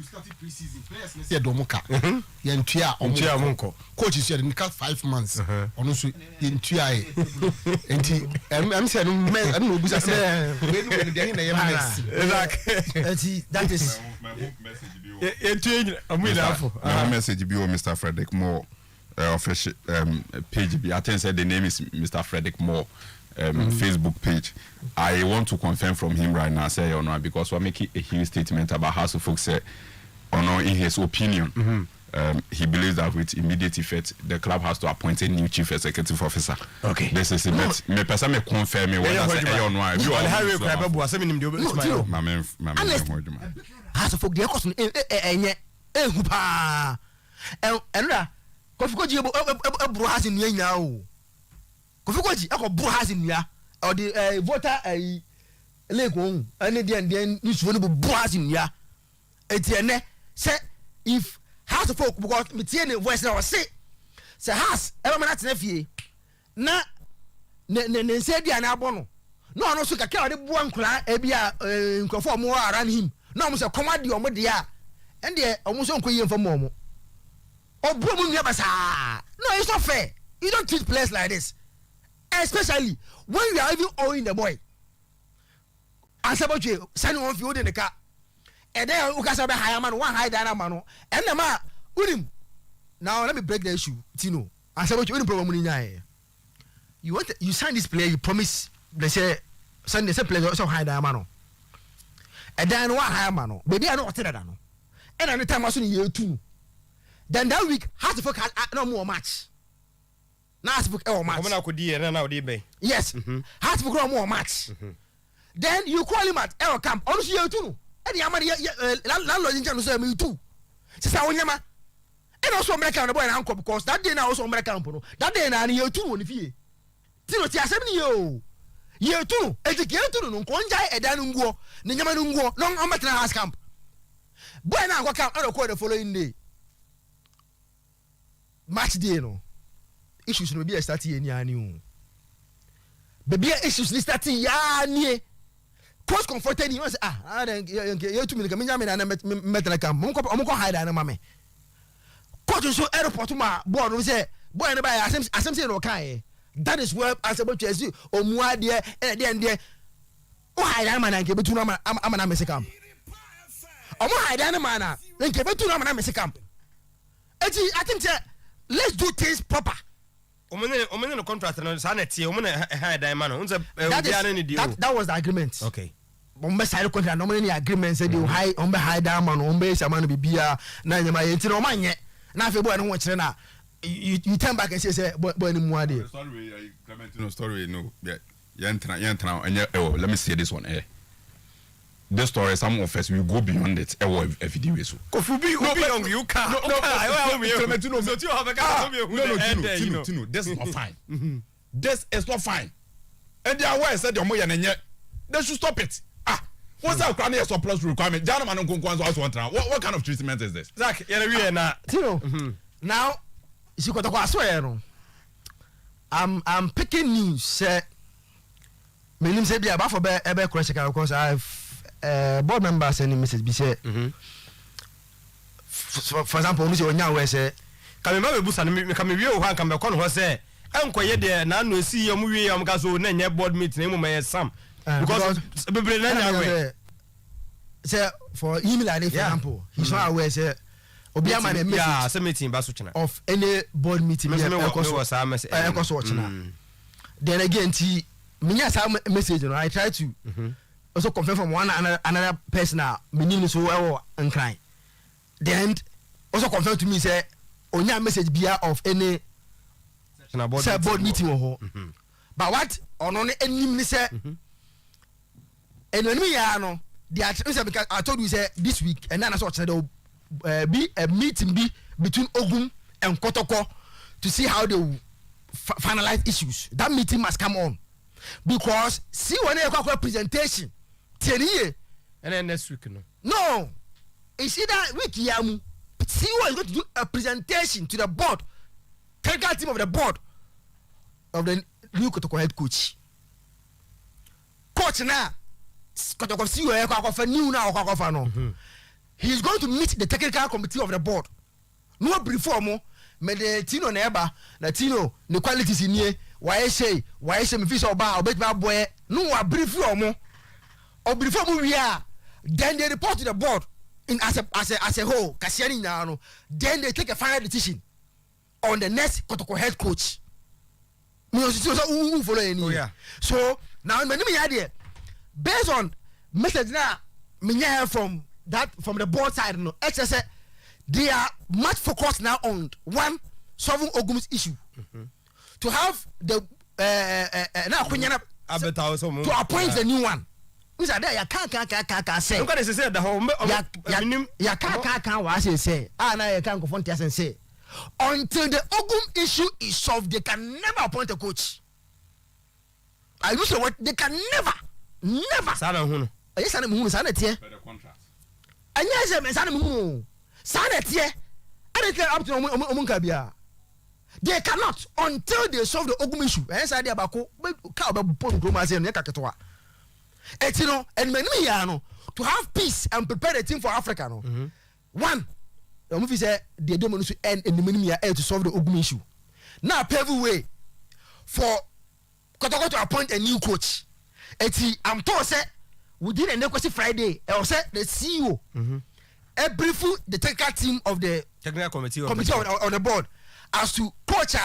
started pre-season players say domuka ye ntua omunko coach said in 5 months ono so ye ntua e enti am say no me no obusa say we no dey na ye mess that is message bi o Mr. Frederick Moore official page bi I think said the name is Mr. Frederick Moore Facebook page. I want to confirm from him right now, say or not, because we're making a huge statement about how some folks say, or no, in his opinion, he believes that with immediate effect, the club has to appoint a new chief executive officer. Okay. This is it. Me person me confirm me what I say or no. You how you cry babu asemi nim de Ismail. My man. has folk dey cost enye ehu pa. Enra, Kofi Koji eburu has nua nyina o. Kofi Koji ekoburu has nua. Or the voter lake one and then you should be bossing ya. Etienne say if house of folk because me tie voice na say house e ma na tenafie na ne say dia na abo no no so kaka de bo ankura e bia nkofo mo around him na mo say command di omo dia and de omo so nkoyi mfa mo mo obo mu nua basa. No, it's not fair. You don't treat players like this, especially when you are even owing the boy. Answer about you, send one field in the car. And then you can say higher man, one high down man, and the man with him. Now let me break the issue, Tino. Answer about you, any problem in your you want you sign this player, you promise they say send the same player so high down man. And then one higher man, baby I know what that no. And any time I saw you too. Then that week has to focus no more match. Now has to book match. Yes. Has to book no more match. then you call him at our camp honestly you too any amani landlord in China say me too say onyama and also American boy na anko because that day na also American no that day na you too on fie tino ti asem ni yo you too ejike too no nkonja eda no nguo ne nyama no nguo no ometena house camp boy na anko camp and the following day match day no issues no be start here ni ani o baby issues ni start ya ni cross comforted you say then you too me ka me nyame na metena camp mo ko hide na mame coach so airport ma board no say boy no buy asem say no kan that is where as about to see omuade de o hide na man nke betu na amana mese camp omo hide na man na nke betu na amana mese camp eti I think let's do things proper omene no contract no sa na tie omene hide man no that was the agreement okay ombe side contract no money agreement say they hide ombe hide man no ombe sama no bibia na nyama ye ntino manye na afi boy no ho kire na you turn back and say boy ni muade story Clementino story no yentra let me say this one this story some of us we go beyond it a video so kofubi beyond you can Clementino so you have a car no this is not fine this is not fine and they are why said the moya nenye they should stop it what's our crime surplus requirement jana man what kind of treatment is this Zach we na tino now isi kotoko aso no I'm picking news say menim say bia ba for be crash because I've board members send message be say for example we say onya we say kame ma be busa me kame wie o han kame ko no say enkoye de na no esi yam wie yam ka so na nye board meeting mu ma sam because bebre na nya we say for email like for example he's not aware say obi ama na message say meeting ba so china of any board meeting then again ti minya sa message no I try to also confirm from one another person meaning so and cry then also confirm to me say onya message bia of any board meeting ho but what ono ne enim ni say enemy ya no they are because I told you say this week and then I saw there be a meeting between Ogun and Kotoko to see how they will finalize issues. That meeting must come on because see when they have a presentation 10 years and then next week no it's either week yamu see what is going to do a presentation to the board technical team of the board of the new Kotoko head coach now Kotoko see where for new now no he's going to meet the technical committee of the board no brief for mo me the Tino neighbor na Tino the qualities in here why say me fish oba obet ma boy no a brief for mo or brief for mo we are then they report to the board in as a whole kasiani na no then they take a final decision on the next Kotoko head coach me so follow any so now me there based on message na me from the board side no XS they are much focused now on one solving Ogum's issue to have the now to appoint the new one who's there ya can say nko say the whole ya can what say na ya can confront us and say until the Ogum issue is solved they can never appoint a coach. I use the word they can never sana hunu yes sana hunu sana tie anya se me sana hunu sana tie and they up to omunka bia they cannot until they solve the Ogum issue yes I dey abako ka oba pon groma say no kaketoa etino and many ya no to have peace and prepare the team for Africa no one the movie say the demon to end in the minimum year to solve the Ogum issue now pave way for Kotoko to appoint a new coach. Eti I'm told say within a next Friday I say the CEO every the technical team of the technical committee on the board as to coach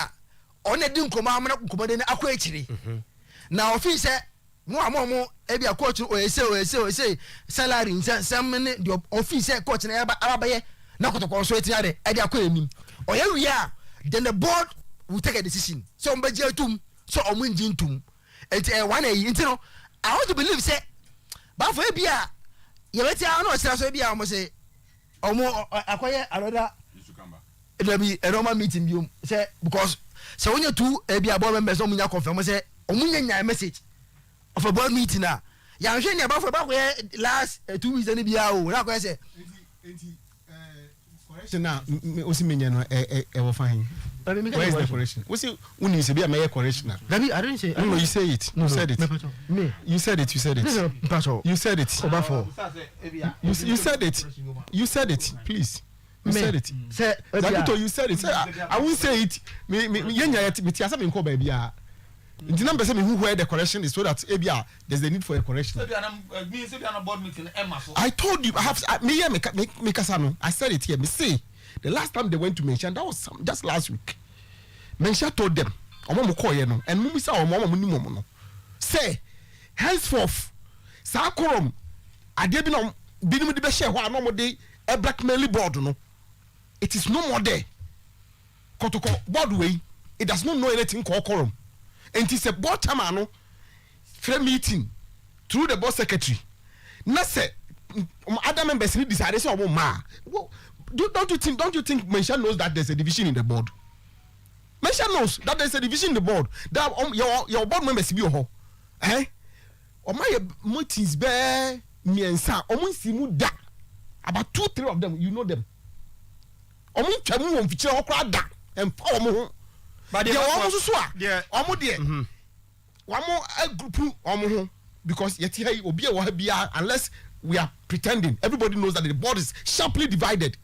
on the dim command na akwa echiri now if say mo e bia coach o say salary some the office say coach na abaye na Kotoko so etiare e dia akwa enim oya wi a then the board will take a decision so mbeje tum so omunjin tum et one you know I want to believe say But for ebia, you bet you no say so ebia mo say omo akoye another there be a normal meeting you say because so when you two ebia board members no munya confirm say omunya nya message of a board meeting na ya hwe ne about for back last 2 weeks any bia o na akoye say correction na osi menya no wo fine. Where is the correction? We say uni say be a make correction. Dabi, I don't say. No, you say it. You said it. Me. You said it. You said it. You said it. You said it. You said it. Please. You said it. Say, you said it. I won't say it. Me yenya me tiasa me nko ba bia. The number say me where the correction is so that ebia there's the need for a correction. I told you I have me kasa no. I said it here. Me say the last time they went to mention that was just last week. Mention told them omo mo call ye no and mo say omo ni mo no. Say henceforth sa korom ade bi no binim de be share ho ano mo de e blackmail board no. It is no more there. Kotoko board way it does not know anything called quorum. And it's a board chairman no frame meeting through the board secretary. Na say other members need decide say omo ma. Don't you think Mensha knows that there's a division in the board? Mensha knows that there's a division in the board. That your board members be ho. Eh? O my meetings be miensa. Omo simu da. About 2-3 of them, you know them. Omo twamu won fiche okra da. Empower mo. But they omo so a. Omo de. Wamo a group omo ho because yet here obi e wo ha bia unless we are pretending. Everybody knows that the board is sharply divided.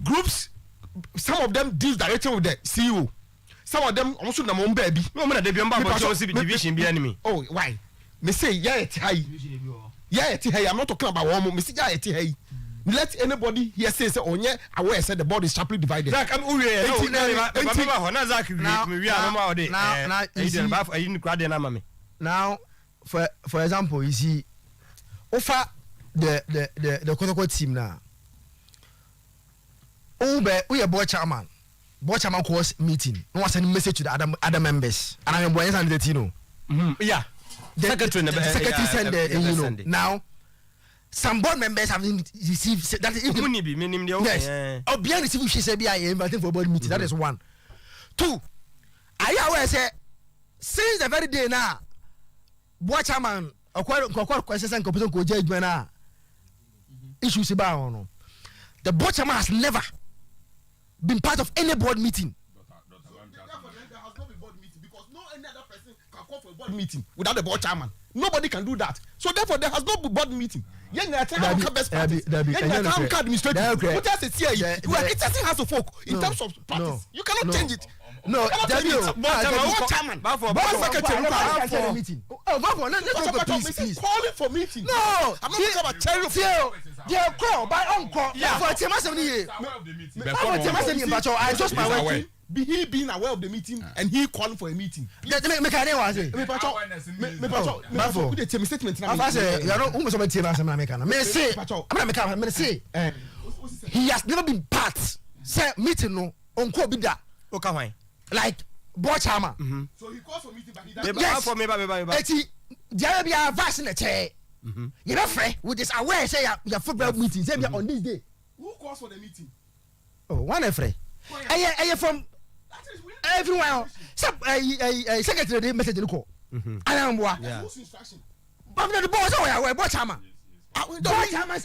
Groups, some of them deal directly with the CEO. Some of them also na mon baby. No man dey biamba for division be enemy. Oh, why? Me say yeah it high. Yeah it high. I'm not talking about one. Me say yeah it high. Let anybody here say onye aware say the board is sharply divided. Zach, I'm we na Zach we are normal dey. Now for example, you see offer the Kotoko team now. We are board chairman. Board chairman calls meeting. No one send message to the other members. And I am boys and the Tino. Yeah. The secretary send the now. Some board members have received that is even yes. Or behind receiving she said I am inviting for board meeting. That is 1. 2. I always say since the very day now, board chairman or questions and computer co judgment now issues about no. The board chairman has never been part of any board meeting. Therefore, there has not been board meeting because no any other person can call for a board meeting without the board chairman. Nobody can do that. So therefore, there has not been board meeting. You are criticizing House of Folk in terms of practice. You cannot change it. No, board chairman. Board secretary. Meeting. Please. Calling for meeting. No, I'm not talking about charity. They are called by uncle. Yeah, for I just my way. Be he being aware of the meeting and he calling for a meeting. Me can I say? Me statement. I say you know who must be team as American. Me say, I'm say. He has never been part. Say meeting no uncle be that. Okay, why? Like board chairman. So he calls for meeting, but he doesn't. Yes. For me, Eti, there be a vast in the chair. You know, friend, with this aware say your football meeting. Say on this day. Who calls for the meeting? Oh, one friend. I from everyone. Some secretary message in the call. I am what? Whose instruction? But the boss aware, board chairman.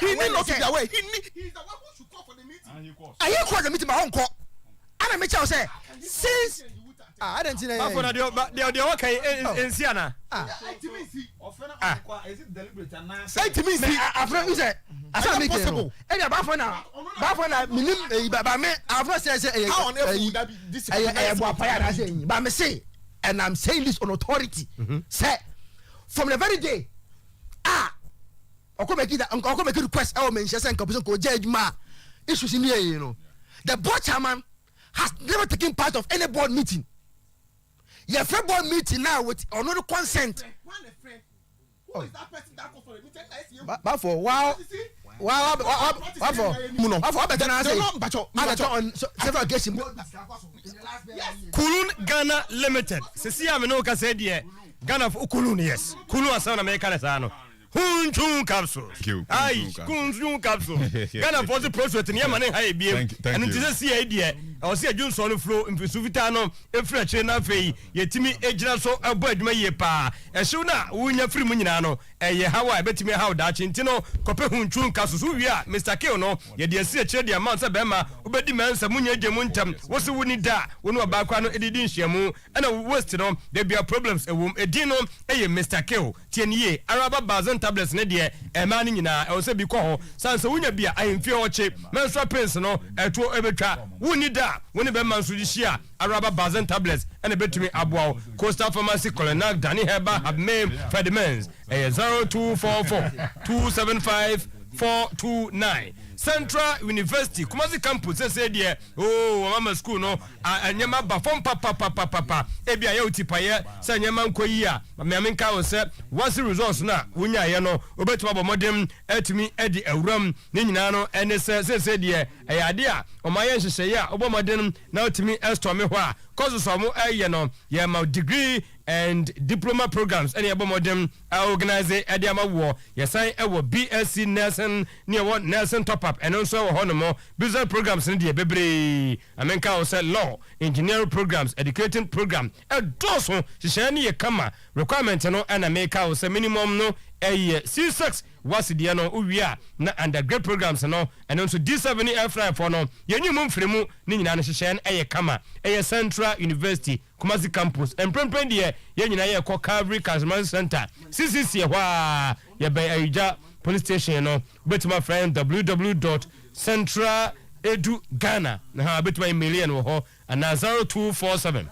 He need not to be aware. He's the one who should call for the meeting. I call the meeting my own call. And I make sure say since I don't see but for the okay in Siena. Is it deliberate? I friend you say I said make it. And about for now minim ba me I've not said how on earth would that be this? But me say and I'm saying this on authority. Say from the very day Oko make it request our mention say composition ko judge ma issues in here you know. The board chairman has never taken part of any board meeting. Your friend board meeting now with another consent. Who is that person that calls for the meeting? But for wow several occasions. Kulun Ghana Limited. Sisi ameno ka say there. Ghana for Kulu, yes. Kulu as an American Sano. Hunchun capsules. Aye, Kunchun capsule. Ghana for the process in Yaman and Haibia. And it is a C idea. I'll see a June solo flow in Suvitano, a French and a fay, Yetimi Ejina so a bird may pa. As soon as we are free Munano, a how I bet me how Dutch intino, Copehunchun capsules, who we are, Mr. Keono, ye dear see a cherry amount of Bema, who demands a Munya Gemuntam, what's the winning da, when we're back on Edin Shamu, and a Western, there be problems, a womb, a dino, a Mr. Keo, Tienye, Araba Bazan tablets, Nedia, a man in I also be called, Sansa Wunya be I am fear chip, menstrual pens, no, a two ebetra, Wunida. When the Beman Sudishia, Araba Bazan tablets, and a bit to me Abwao, Costa Pharmacy, Colonac, Danny Heba, have named for the men's a 0244 275 429. Central University, Kumasi campus, said, yeah, oh, Mama school, no, and Yama Bafom Papa, Ebia Yoti Paya, Sanyaman Koya, Maminka was said, what's the resource now? Wunya Yano, Obetwabo Modem, Etimi, Eddie, a rum, Ninano, and it said, yeah, a idea, or my answer say, yeah, Obama now to me, as to me, causes some more, yeah, my degree and diploma programs, any about them organize at the war. Yes, I will BSc Nelson near one Nelson top up and also Honomo business programs in the baby. Amenka said law, engineering programs, educating program, a dozen Shani a kama requirement no and America was a minimum no a C6 was the ano uya na undergrad programs no and also D7 F9 for no yenyu mum fremu ni nyina no hyehyɛ ɛyɛ kama ɛyɛ Central University Kumasi campus and prempren de ye nyina ye kɔ Calvary Charismatic Center CCC hwa ye by Aija police station no betuma friend www.centraledughana na ha betuma email no ho and 0247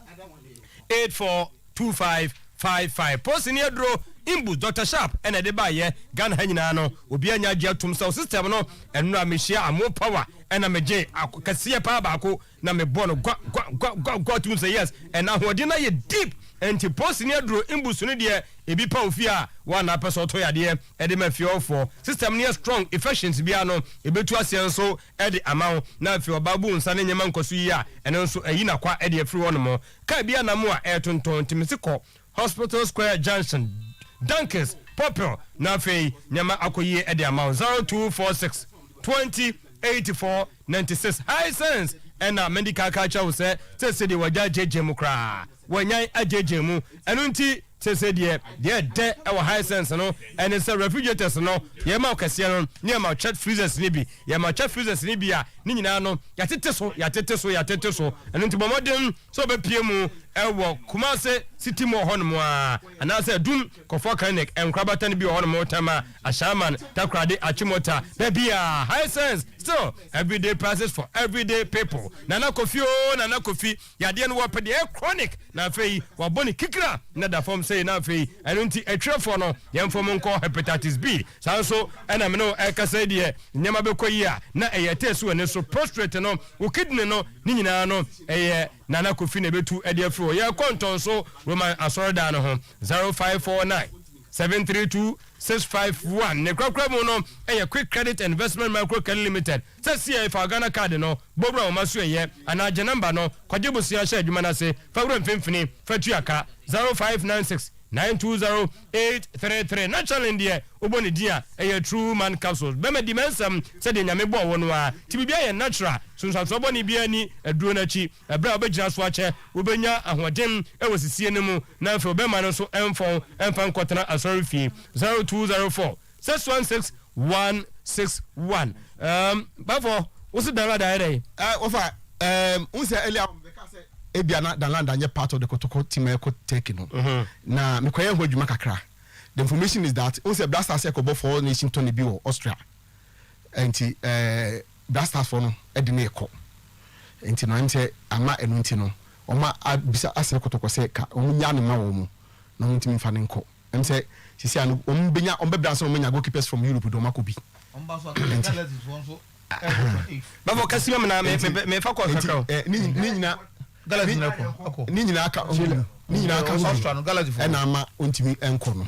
842555 post in dro imbu Dr. Sharp and a deba Ghana hanyina no obi anya gya tum so system no enu a mehia amo power and a meje akase pa ba ko na me bono go tum say yes and ahodi na ye deep enti post in dro imbu so ne de ebi pa ofia one na person to yade e de mafia for system ne strong efficiency bia no ebetu asen so e de amount na afia babu nsa ne nyema nkoso yi a eno so ayi na kwa e de afiri wono mo ka bia na mo a e tonton timisiko Hospital Square Junction Dunkers, Popper, Nafe, Nyama Akoye at the amount 0246 20 84 96. High sense, and medical culture will say, they were JJ Mukra. When I JJ and unti. Said yeah, dead our high sense no, and it's a refrigerators no, Yama Cassiano, near my chat freezers nibi, Yama chat freezers nibia, Ninano, Yateso, and into modern so be PMU, Elwo, Kumase, City more Honmoa, and I said Doom, Kofokanek, and Krabatan be on more tama, a shaman, Takradi, Achimota, baby, high sense, so everyday prices for everyday people. Nana Kofi, Nana Kofi, Yadian Wapadi, chronic, Nafe, Waboni Kikra, Nada form say na fe enunti etwefo no yemfo monko hepatitis B sanso ena me no ekasa de nyama bekoyi a na eyetesu ene so prostrate no wo kidney no ni nyina no eye nana kofi na betu ede afro ye konton so roman asorda no ho 0549 732 651 ne kwakwa mu no eye quick credit investment micro credit limited say CFA Ghana card no bobra o maso eye ana je number no kwajebusia hye adwuma na se fawura mfimfini fatuaka 0596 920-833 natural India oboni dia a true man capsules bema dimensam said in yamebo wonwa tibibia ye natural sunsanso boni bia ni aduro na chi ebra obegina so ache obenya ahoden e wosisie ne mu na mfe obema no so emfa nkotena asori fi 0204 616 161 bafo wosi dara daire ofa unse elia ebiana danlanda nye part of the Kotoko team taking no na mekoye ho adwuma kakra. The information is that once Blasters ekobo for nation to ne bi wo Austria enti Blasters for no edine ekọ enti no nte ama enu nti no oma abisa ase Kotoko se ka omunya ne ma wo mu na ntimi fa ne nkọ emse sisi anu ombenya ombebra so omenya goalkeepers from Europe do makobi ombaso Galaxy so babo kasima na me fa ko kakra ni nyina Galaxy na ko ni nyina aka Austria no Galaxy for na ama ontimi enko no